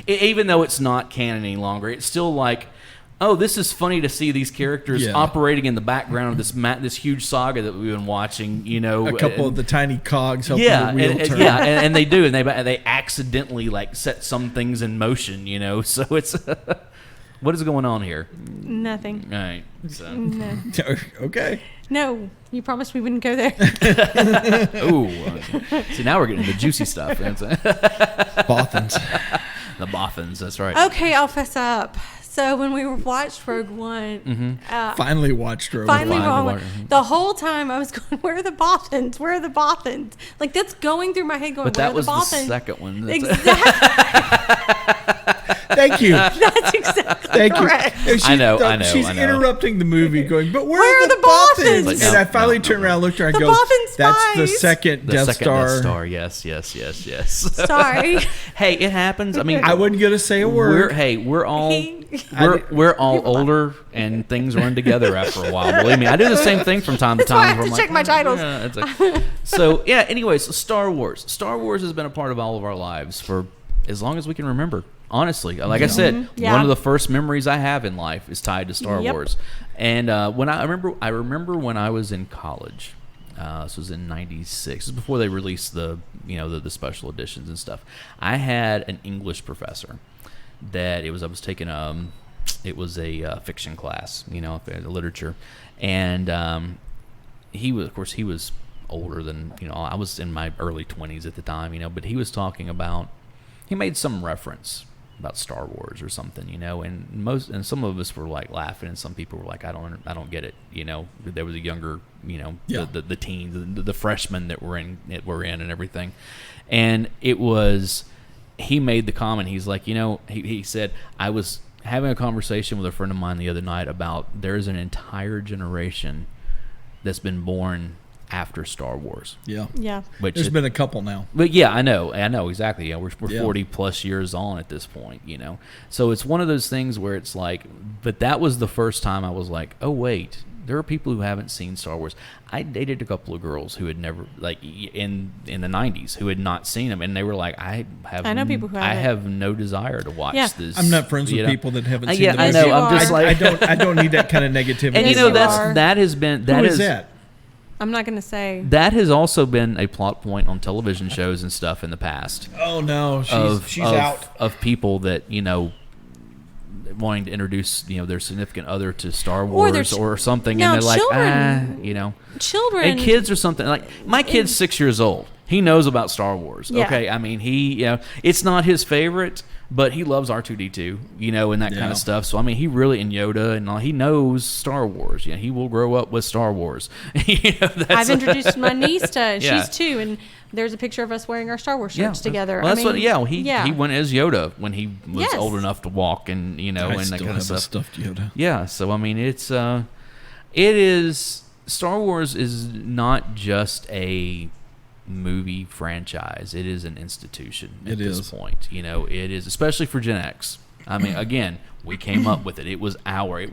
Even though it's not canon any longer, it's still like, oh, this is funny to see these characters operating in the background of this huge saga that we've been watching. You know, A couple of the tiny cogs helping yeah, the wheel turn. and they do, and they accidentally like set some things in motion. You know, so it's what is going on here? Nothing. All right, so. No. Okay. No, you promised we wouldn't go there. Ooh, see now we're getting the juicy stuff. Bothans. The Bothans, that's right. Okay, I'll fess up. So when we watched Rogue One, Finally watched Rogue finally One. wrong. The whole time I was going, where are the Bothans? Where are the Bothans? Like that's going through my head going, But where that are was the the Bothans? second one. Exactly. Thank you. That's exactly Thank correct. you. And I know. She's interrupting the movie, going, "But where are the Boffins?" Boffins?" No, And I finally no, turned no. around, looked at her, and The go, Boffin "That's the spies." second The Death second Star." Death Star. Yes. Sorry. Hey, it happens. I mean, I wasn't gonna say a word. we're all He- we're all older, and things run together after a while. Believe me, I do the same thing from time to That's why I time. have where to I'm check my titles. Yeah, it's like, so yeah. Anyways, so Star Wars. Star Wars has been a part of all of our lives for as long as we can remember. Honestly, like I said, Yeah. one of the first memories I have in life is tied to Star Yep. Wars. And when I remember when I was in college. This was in '96. This is before they released the special editions and stuff. I had an English professor that I was taking it was a fiction class, literature, and he was older than I was in my early 20s at the time, but he was talking about, he made some reference about Star Wars or something, and some of us were like laughing, and some people were like, I don't get it, There was a younger, the teens, the freshmen that were in and everything, and he made the comment. He's like, he said, I was having a conversation with a friend of mine the other night about there's an entire generation that's been born after Star Wars. Yeah. Yeah. There's been a couple now. But yeah, I know exactly. We're 40 Yeah. plus years on at this point, So it's one of those things where it's like, but that was the first time I was like, oh wait, there are people who haven't seen Star Wars. I dated a couple of girls who had never, like in the 90s, who had not seen them, and they were like, I know people who have no desire to watch this. I'm not friends with people that haven't seen yeah, the I movie. know. I'm just like, I don't need that kind of negativity. and that has been Who is that? I'm not going to say. That has also been a plot point on television shows and stuff in the past. Oh no, she's out. Of people that wanting to introduce their significant other to Star Wars or something, now, and they're children, like children and kids or something. Like my kid's 6 years old. He knows about Star Wars. Yeah. Okay, I mean it's not his favorite, but he loves R2D2, and that kind of stuff. So I mean, he really and Yoda and all. He knows Star Wars. He will grow up with Star Wars. I've introduced my niece to. Yeah. She's 2, and there's a picture of us wearing our Star Wars shirts together. Well, he went as Yoda when he was Yes. old enough to walk, and and I that still kind of have stuff. a stuffed Yoda. Yeah, so I mean, it is Star Wars is not just a movie franchise. It is an institution at this point. It is, especially for Gen X. I mean, again, we came up with it. It was our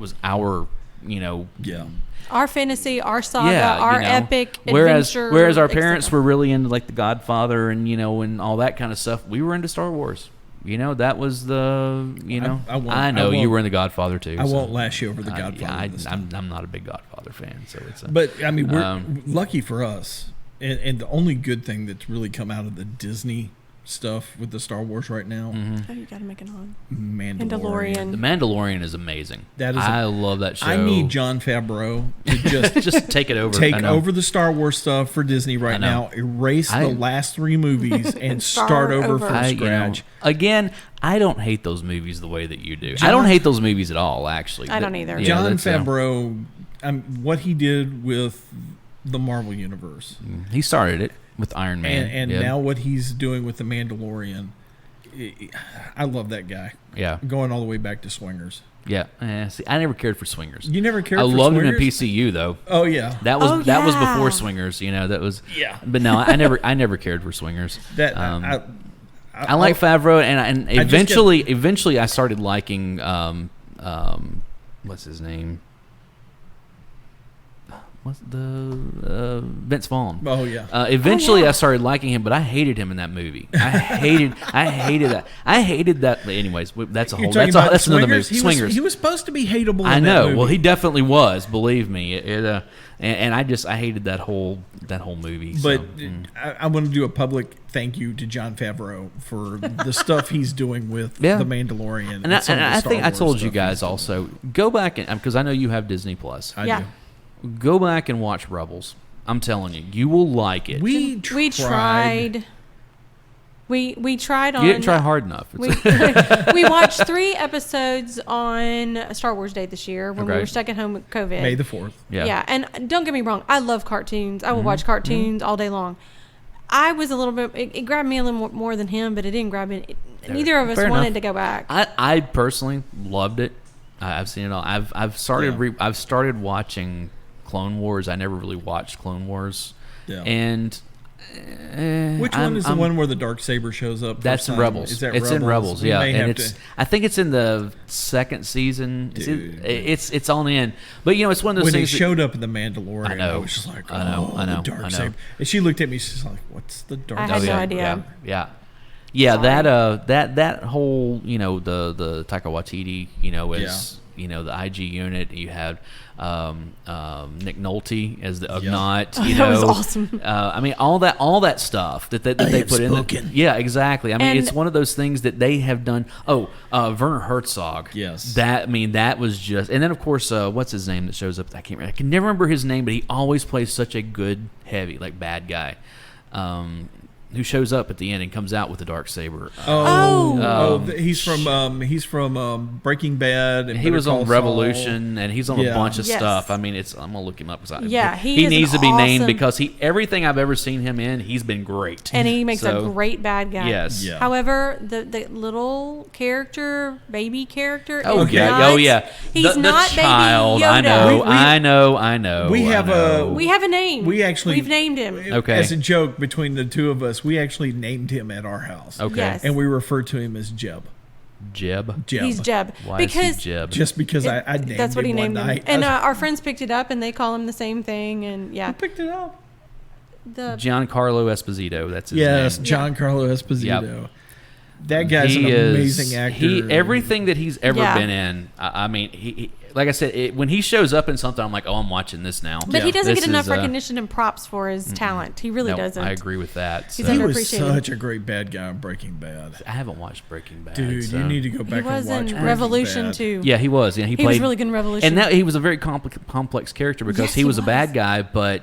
our fantasy, our saga, our epic adventure. Whereas our parents were really into like The Godfather and and all that kind of stuff. We were into Star Wars. That was the I know you were in The Godfather too. I won't lash you over The Godfather. I'm not a big Godfather fan, so it's. But I mean, we're lucky for us, and the only good thing that's really come out of the Disney stuff with the Star Wars right now. Oh, you got to make it on. Mandalorian. The Mandalorian is amazing. I love that show. I need Jon Favreau to just take it over. Take over the Star Wars stuff for Disney right now. Erase the last 3 movies and start over from scratch. Again, I don't hate those movies the way that you do. I don't hate those movies at all, actually. I don't either. Jon Favreau, what he did with the Marvel Universe. He started it with Iron Man. And now what he's doing with The Mandalorian. I love that guy. Yeah. Going all the way back to Swingers. Yeah. See, I never cared for Swingers. You never cared for Swingers? I loved him in PCU, though. Oh, yeah. That was before Swingers. That was. Yeah. But no, I never cared for Swingers. I like Favreau, and eventually I started liking what's his name? What's the Vince Vaughn? Oh yeah. Eventually I started liking him, but I hated him in that movie. I hated that. I hated that. Anyways, that's another movie. Swingers. He was supposed to be hateable. I in know. That movie. Well, he definitely was. Believe me. And I hated that whole movie. But I want to do a public thank you to Jon Favreau for the stuff he's doing with The Mandalorian. And I think I told you guys also, go back because I know you have Disney Plus. I do. Go back and watch Rebels. I'm telling you, you will like it. We tried. We tried on. You didn't try hard enough. We watched 3 episodes on Star Wars Day this year when we were stuck at home with COVID. May the 4th. Yeah, and don't get me wrong, I love cartoons. I will watch cartoons all day long. I was a little bit. It grabbed me a little more than him, but it didn't grab me. Neither of us Fair wanted enough. to go back. I personally loved it. I've seen it all. I've started Yeah. I've started watching Clone Wars. I never really watched Clone Wars, Yeah. and Which one is the one where the Darksaber shows up? That's in first time? Rebels. Is that It's in Rebels, We yeah, may and have it's. to- I think it's in the second season. Dude. It's on in, but it's one of those when he things. showed up in the Mandalorian, I know. was just like, I know, oh, I know, the I know. Darksaber. And she looked at me. She's like, "What's the Darksaber?" I had no idea. Yeah. Sorry. That whole the Taika Waititi is the IG unit. You had Nick Nolte as the Ugnaught. That was awesome. I mean, all that stuff that they put in. Yeah, exactly. I mean, And- it's one of those things that they have done. Oh, Werner Herzog. Yes. That was just. And then of course, what's his name that shows up? I can never remember his name, but he always plays such a good heavy bad guy. Who shows up at the end and comes out with the Darksaber. He's from Breaking Bad. And He Better was on Call Revolution, and he's on a Yeah. bunch of Yes. stuff. I mean, I'm gonna look him up because he is needs an to be named awesome- because everything I've ever seen him in, he's been great. And he makes So, a great bad guy. Yes. Yeah. Saul. The little character, baby character. Oh is yeah. not- Oh yeah. He's the not child. Baby Yoda. I know. We have a- We have a name. We've named him. Okay. As a joke between the two of us, we actually named him at our house. Okay. Yes. And we refer to him as Jeb. Jeb. Jeb. He's Jeb. Why because is he Jeb? Just because I named that's what he him named one him. night. And our friends picked it up, and they call him the same thing. And yeah, I picked it up. the Giancarlo Esposito. That's his Yes, name. Giancarlo Esposito. Yep. That guy's an amazing actor. Everything that he's ever Yeah. been in. I mean, he like I said, when he shows up in something, I'm like, oh, I'm watching this now. But he doesn't This get enough is, recognition and props for his talent. He really no, doesn't. I agree with that. He's so- He was underappreciated. such a great bad guy on Breaking Bad. I haven't watched Breaking Bad. Dude, so- you need to go He back and watch was in Breaking Revolution Bad. too. Yeah, he was. Yeah, he He played. was really good in Revolution. And that he was a very complex character because Yes, he he was a was. bad guy, but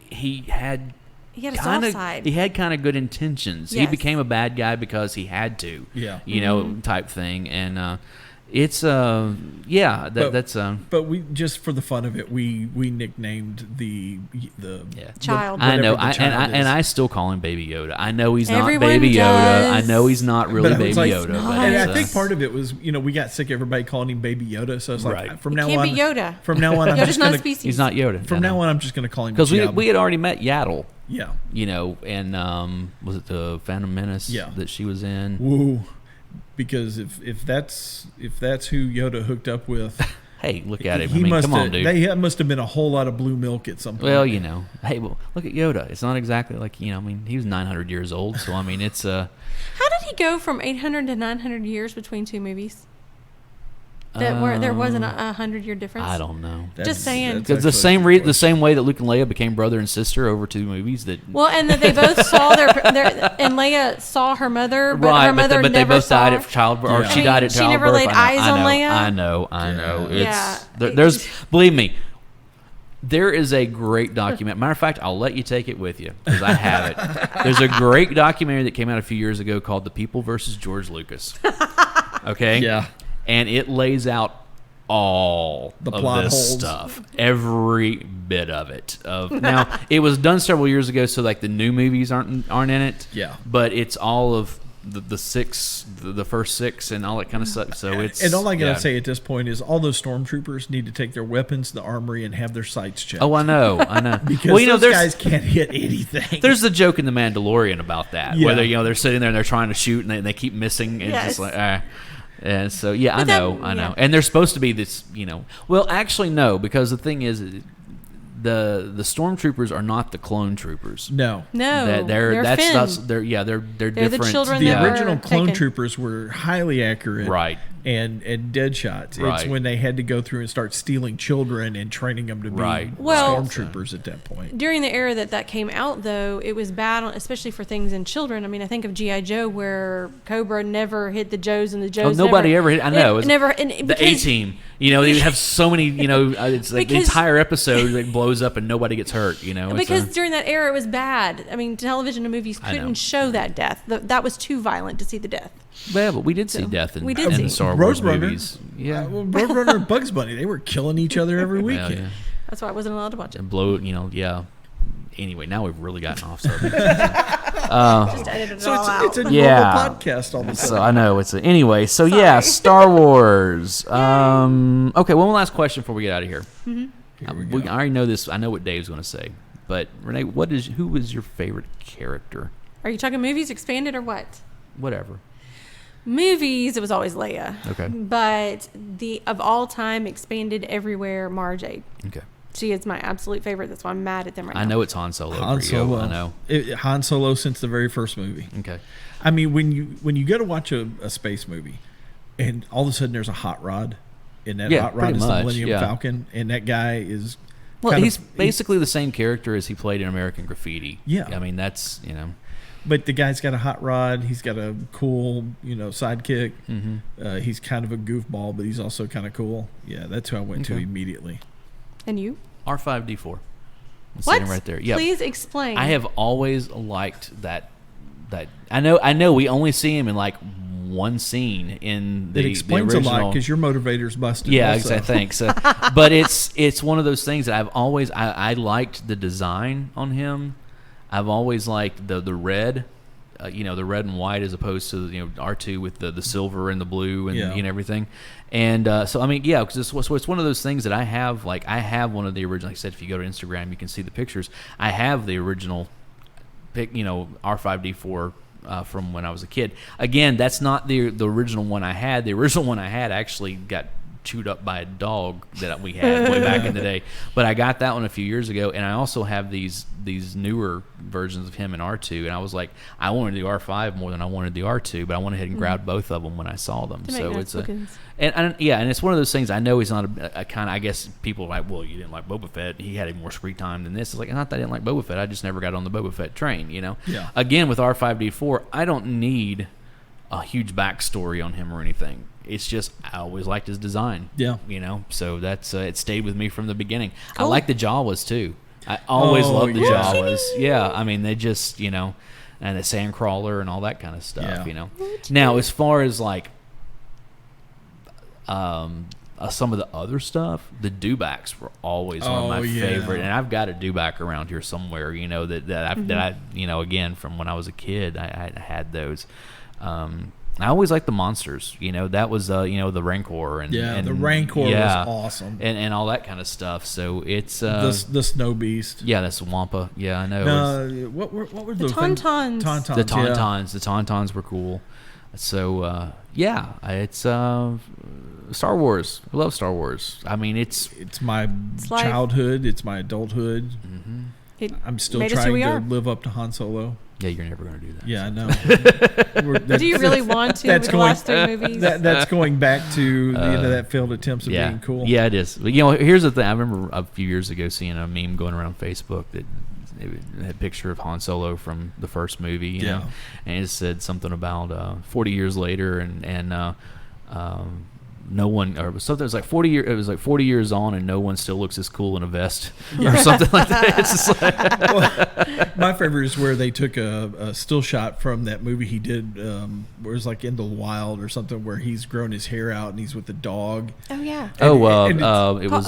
he had He had a kind soft of side. he had kind of good intentions. He Yes. became a bad guy because he had to. Yeah. You know, Mm-hmm. type thing, and it's But- that's But we just for the fun of it, we nicknamed the Child. I know, whatever the child and is. I still call him Baby Yoda. I know he's not Everyone Baby Yoda. I does. know he's not really But I Baby was like, Yoda. not. But And it's, I think part of it was, we got sick of everybody calling him Baby Yoda. So it's like, Right. from It now can't on, be Yoda. From now on, I'm Yoda's just not gonna, a species. he's not Yoda. From now on, I'm just going to call him because Jeb. we had already met Yaddle. Yeah. And was it the Phantom Menace Yeah. that she was in? Woo. Because if that's who Yoda hooked up with, Hey, look at him. he I mean, must come on, have, dude. They must have been a whole lot of blue milk at some point. Well, hey, look at Yoda. It's not exactly like I mean, he was 900 years old, so I mean, it's How did he go from 800 to 900 years between two movies? Where there wasn't a 100-year difference. I don't know. Just saying. Because the same way that Luke and Leia became brother and sister over two movies that. Well, and that they both saw and Leia saw her mother, but Right, her mother but they never both saw died her. at childbirth, or Yeah. she I died mean, at she childbirth. never laid I eyes on Leia? I know. Yeah. There's believe me. There is a great document. Matter of fact, I'll let you take it with you because I have it. There's a great documentary that came out a few years ago called "The People versus George Lucas." Okay. Yeah. And it lays out all The of plot this holes. stuff, every bit of it. Now, it was done several years ago, so like the new movies aren't in it. Yeah. But it's all of the first six, and all that kind of stuff. So it's And all I gotta yeah. say at this point is all those stormtroopers need to take their weapons to the armory and have their sights checked. Oh, I know. because well, those there's guys can't hit anything. there's the joke in the Mandalorian about that, Yeah. whether they're sitting there and they're trying to shoot and they keep missing, and it's just Yes. like. And so I But that- know, yeah. and they're supposed to be this, Well, actually, no, because the thing is, the stormtroopers are not the clone troopers. No. No, they're Finn. they're the different. children The that were original clone taken. troopers were highly accurate. Right. And dead shots. Right. It's when they had to go through and start stealing children and training them to be Right. Well- stormtroopers at that point. During the era that came out, though, it was bad, especially for things in children. I mean, I think of G.I. Joe, where Cobra never hit the Joes, and the Joes nobody never ever hit. I know. It's never. And the because- A Team. They have so many. It's like the Because- entire episode that blows up and nobody gets hurt. It's Because during that era, it was bad. I mean, television and movies I know. couldn't show that death. That was too violent to see the death. well, but we did see death in, We did in see. the Star Wars Roadrunner. movies. Yeah. Well, Roadrunner and Bugs Bunny, they were killing each other every Well, weekend. yeah. That's why I wasn't allowed to watch it. And blow. Yeah. Anyway, now we've really gotten off subject. Just edited it So all out. it's a normal Yeah. podcast all of a So sudden. I know it's anyway. So yeah, Star Wars. Okay, one last question before we get out of here. Here we I go. already know this. I know what Dave's going to say, but Renee, who is your favorite character? Are you talking movies expanded or what? Whatever. Movies, it was always Leia. Okay. But of all time expanded everywhere, Mara Jade. Okay. She is my absolute favorite. That's why I'm mad at them right now. I know it's Han Solo. Han for you. Solo. I know. Han Solo since the very first movie. Okay. I mean, when you go to watch a space movie, and all of a sudden there's a hot rod, and that Yeah, hot rod pretty is the much, Millennium yeah. Falcon, and that guy is Well, kind he's of- basically the same character as he played in American Graffiti. Yeah. I mean, that's, But the guy's got a hot rod. He's got a cool, sidekick. Mm-hmm. He's kind of a goofball, but he's also kind of cool. Yeah, that's who I went to Okay. immediately. And you? R5D4. It's What? sitting right there. Yeah. Please explain. I have always liked that. I know we only see him in like one scene in the It explains the a lot original. because your motivator's busted. Yeah, also. exactly. Thanks. But it's one of those things that I've always I liked the design on him. I've always liked the red, the red and white as opposed to R2 with the silver and the blue and Yeah. everything. And so I mean, yeah, because it's one of those things that I have. Like I have one of the original. Like I said, if you go to Instagram, you can see the pictures. I have the original pick, R5D4. From when I was a kid. Again, that's not the original one I had. The original one I had actually got chewed up by a dog that we had way back in the day. But I got that one a few years ago, and I also have these newer versions of him in R2. And I was like, I wanted the R5 more than I wanted the R2, but I went ahead and grabbed both of them when I saw them. To make So nice it's bookends. and it's one of those things. I know he's not a kind of. I guess people are like, well, you didn't like Boba Fett. He had more screen time than this. It's like, not that I didn't like Boba Fett. I just never got on the Boba Fett train. Yeah. Again, with R5D4, I don't need a huge backstory on him or anything. It's just I always liked his design. Yeah. So that's it stayed with me from the beginning. I Cool. like the Jawas too. I always loved the yeah. Jawas. Yeah, I mean they just and the Sandcrawler and all that kind of stuff. Yeah. Now as far as like some of the other stuff, the dewbacks were always one of my favorite, and I've got a dewback around here somewhere. That I again from when I was a kid, I had those. I always liked the monsters. That was the Rancor and the Rancor was awesome, and all that kind of stuff. So it's the Snow Beast. yeah, that's Wampa. Yeah, I know. What were The those things? Tauntauns. Tauntauns. The yeah. Tauntauns. The Tauntauns were cool. So it's Star Wars. I love Star Wars. I mean, it's my life. childhood. It's my adulthood. It I'm still made us who trying we to are. live up to Han Solo. yeah. You're never gonna do that. Yeah, I know. Do you really want to That's with the going- last three movies? That's going back to that failed attempts of Yeah, being cool. yeah, it is. But, here's the thing. I remember a few years ago seeing a meme going around Facebook that it had a picture of Han Solo from the first movie. You know, and it said something about 40 years later, and no one, or something. It was like 40 years. It was like 40 years on, and no one still looks as cool in a vest, or something like that. It's just like, Well, my favorite is where they took a still shot from that movie he did, where it was like In the Wild or something, where he's grown his hair out and he's with the dog. Oh yeah. And it was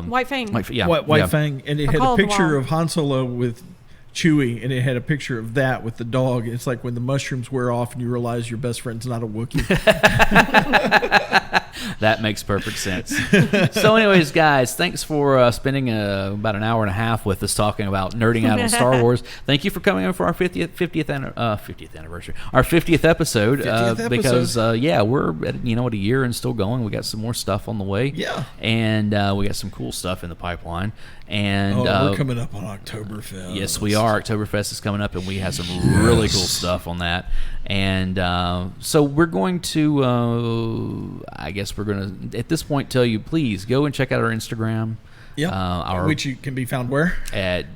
White Fang. White Fang, and it had Call a of the picture Wild. of Han Solo with Chewie, and it had a picture of that with the dog. It's like when the mushrooms wear off and you realize your best friend's not a Wookiee. That makes perfect sense. So, anyways, guys, thanks for spending about an hour and a half with us talking about nerding out on Star Wars. Thank you for coming in for our 50th anniversary, our 50th episode. 50th Because we're at a year and still going. We got some more stuff on the way. Yeah. And we got some cool stuff in the pipeline. And we're coming up on Oktoberfest. yes, we are. Oktoberfest is coming up, and we have some really cool stuff on that. And so we're going to, I guess we're going to, at this point, tell you, please go and check out our Instagram. Yeah. Which you can be found where? At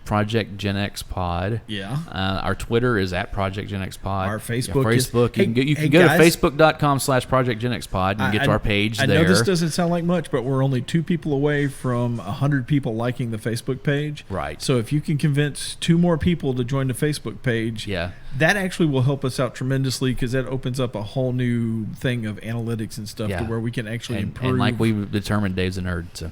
projectgenxpod. Yeah. Our Twitter is at projectgenxpod. Our Facebook is, is- you can Hey, go guys. to facebook.com/projectgenxpod and get to our page I there. know this doesn't sound like much, but we're only 2 people away from 100 people liking the Facebook page. Right. So if you can convince 2 more people to join the Facebook page, Yeah. that actually will help us out tremendously, because that opens up a whole new thing of analytics and stuff to where we can actually improve. And like we've determined, Dave's a nerd. So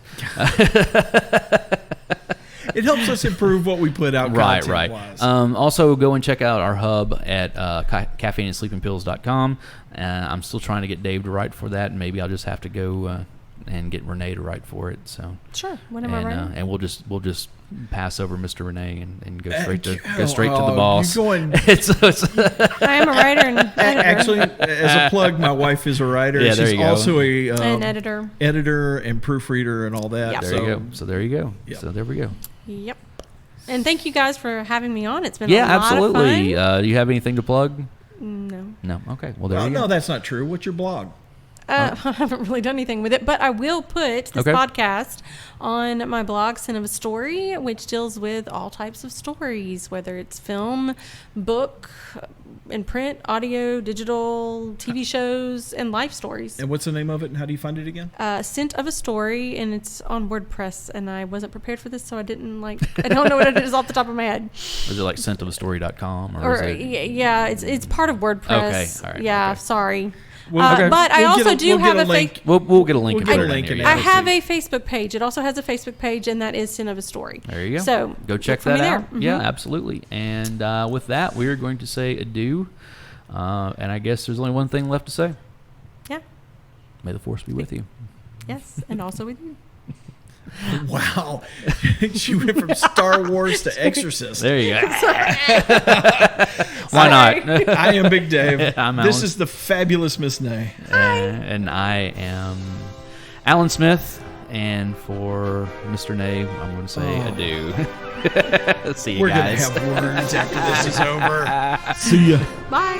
It helps us improve what we put out Right. content-wise. Also, go and check out our hub at caffeineandsleepingpills.com. I'm still trying to get Dave to write for that, and maybe I'll just have to go and get Renee to write for it. So Sure. When am I writing? and we'll just pass over Mr. Renee and go straight to the boss. You're going, I am a writer and editor. actually, as a plug, my wife is a writer. Yeah, there She's you go. also an editor. editor and proofreader and all that. Yep. There you go. So there you go. Yep. So there we go. Yep. And thank you guys for having me on. It's been Yeah, a lot absolutely. of fun. Do you have anything to plug? No. No. Okay. Well, there you go. No, that's not true. What's your blog? I haven't really done anything with it, but I will put this podcast on my blog, Sin of a Story, which deals with all types of stories, whether it's film, book, in print, audio, digital, TV shows, and life stories. And what's the name of it, and how do you find it again? Scent of a Story, and it's on WordPress, and I wasn't prepared for this, so I didn't I don't know what it is off the top of my head. Is it like scentofastory.com? Or is it? yeah, it's part of WordPress. Okay, all right, Yeah, okay. sorry. Okay. But I also do have a link. We'll get a link. We'll and get put a it link in in there, I it. yeah. have a Facebook page. It also has a Facebook page, and that is Sin of a Story. There you go. So go check look for me that there. out. Mhm. Yeah, absolutely. And with that, we are going to say adieu. And I guess there's only one thing left to say. Yeah. May the force be with you. Yes, and also with you. Wow. She went from Star Wars to Exorcist. There you go. Why not? I am Big Dave. I'm This Alan. is the fabulous Miss Nay. And I am Alan Smith. And for Mr. Nay, I'm going to say adieu. See you We're guys. going to have words after this is over. See ya. Bye.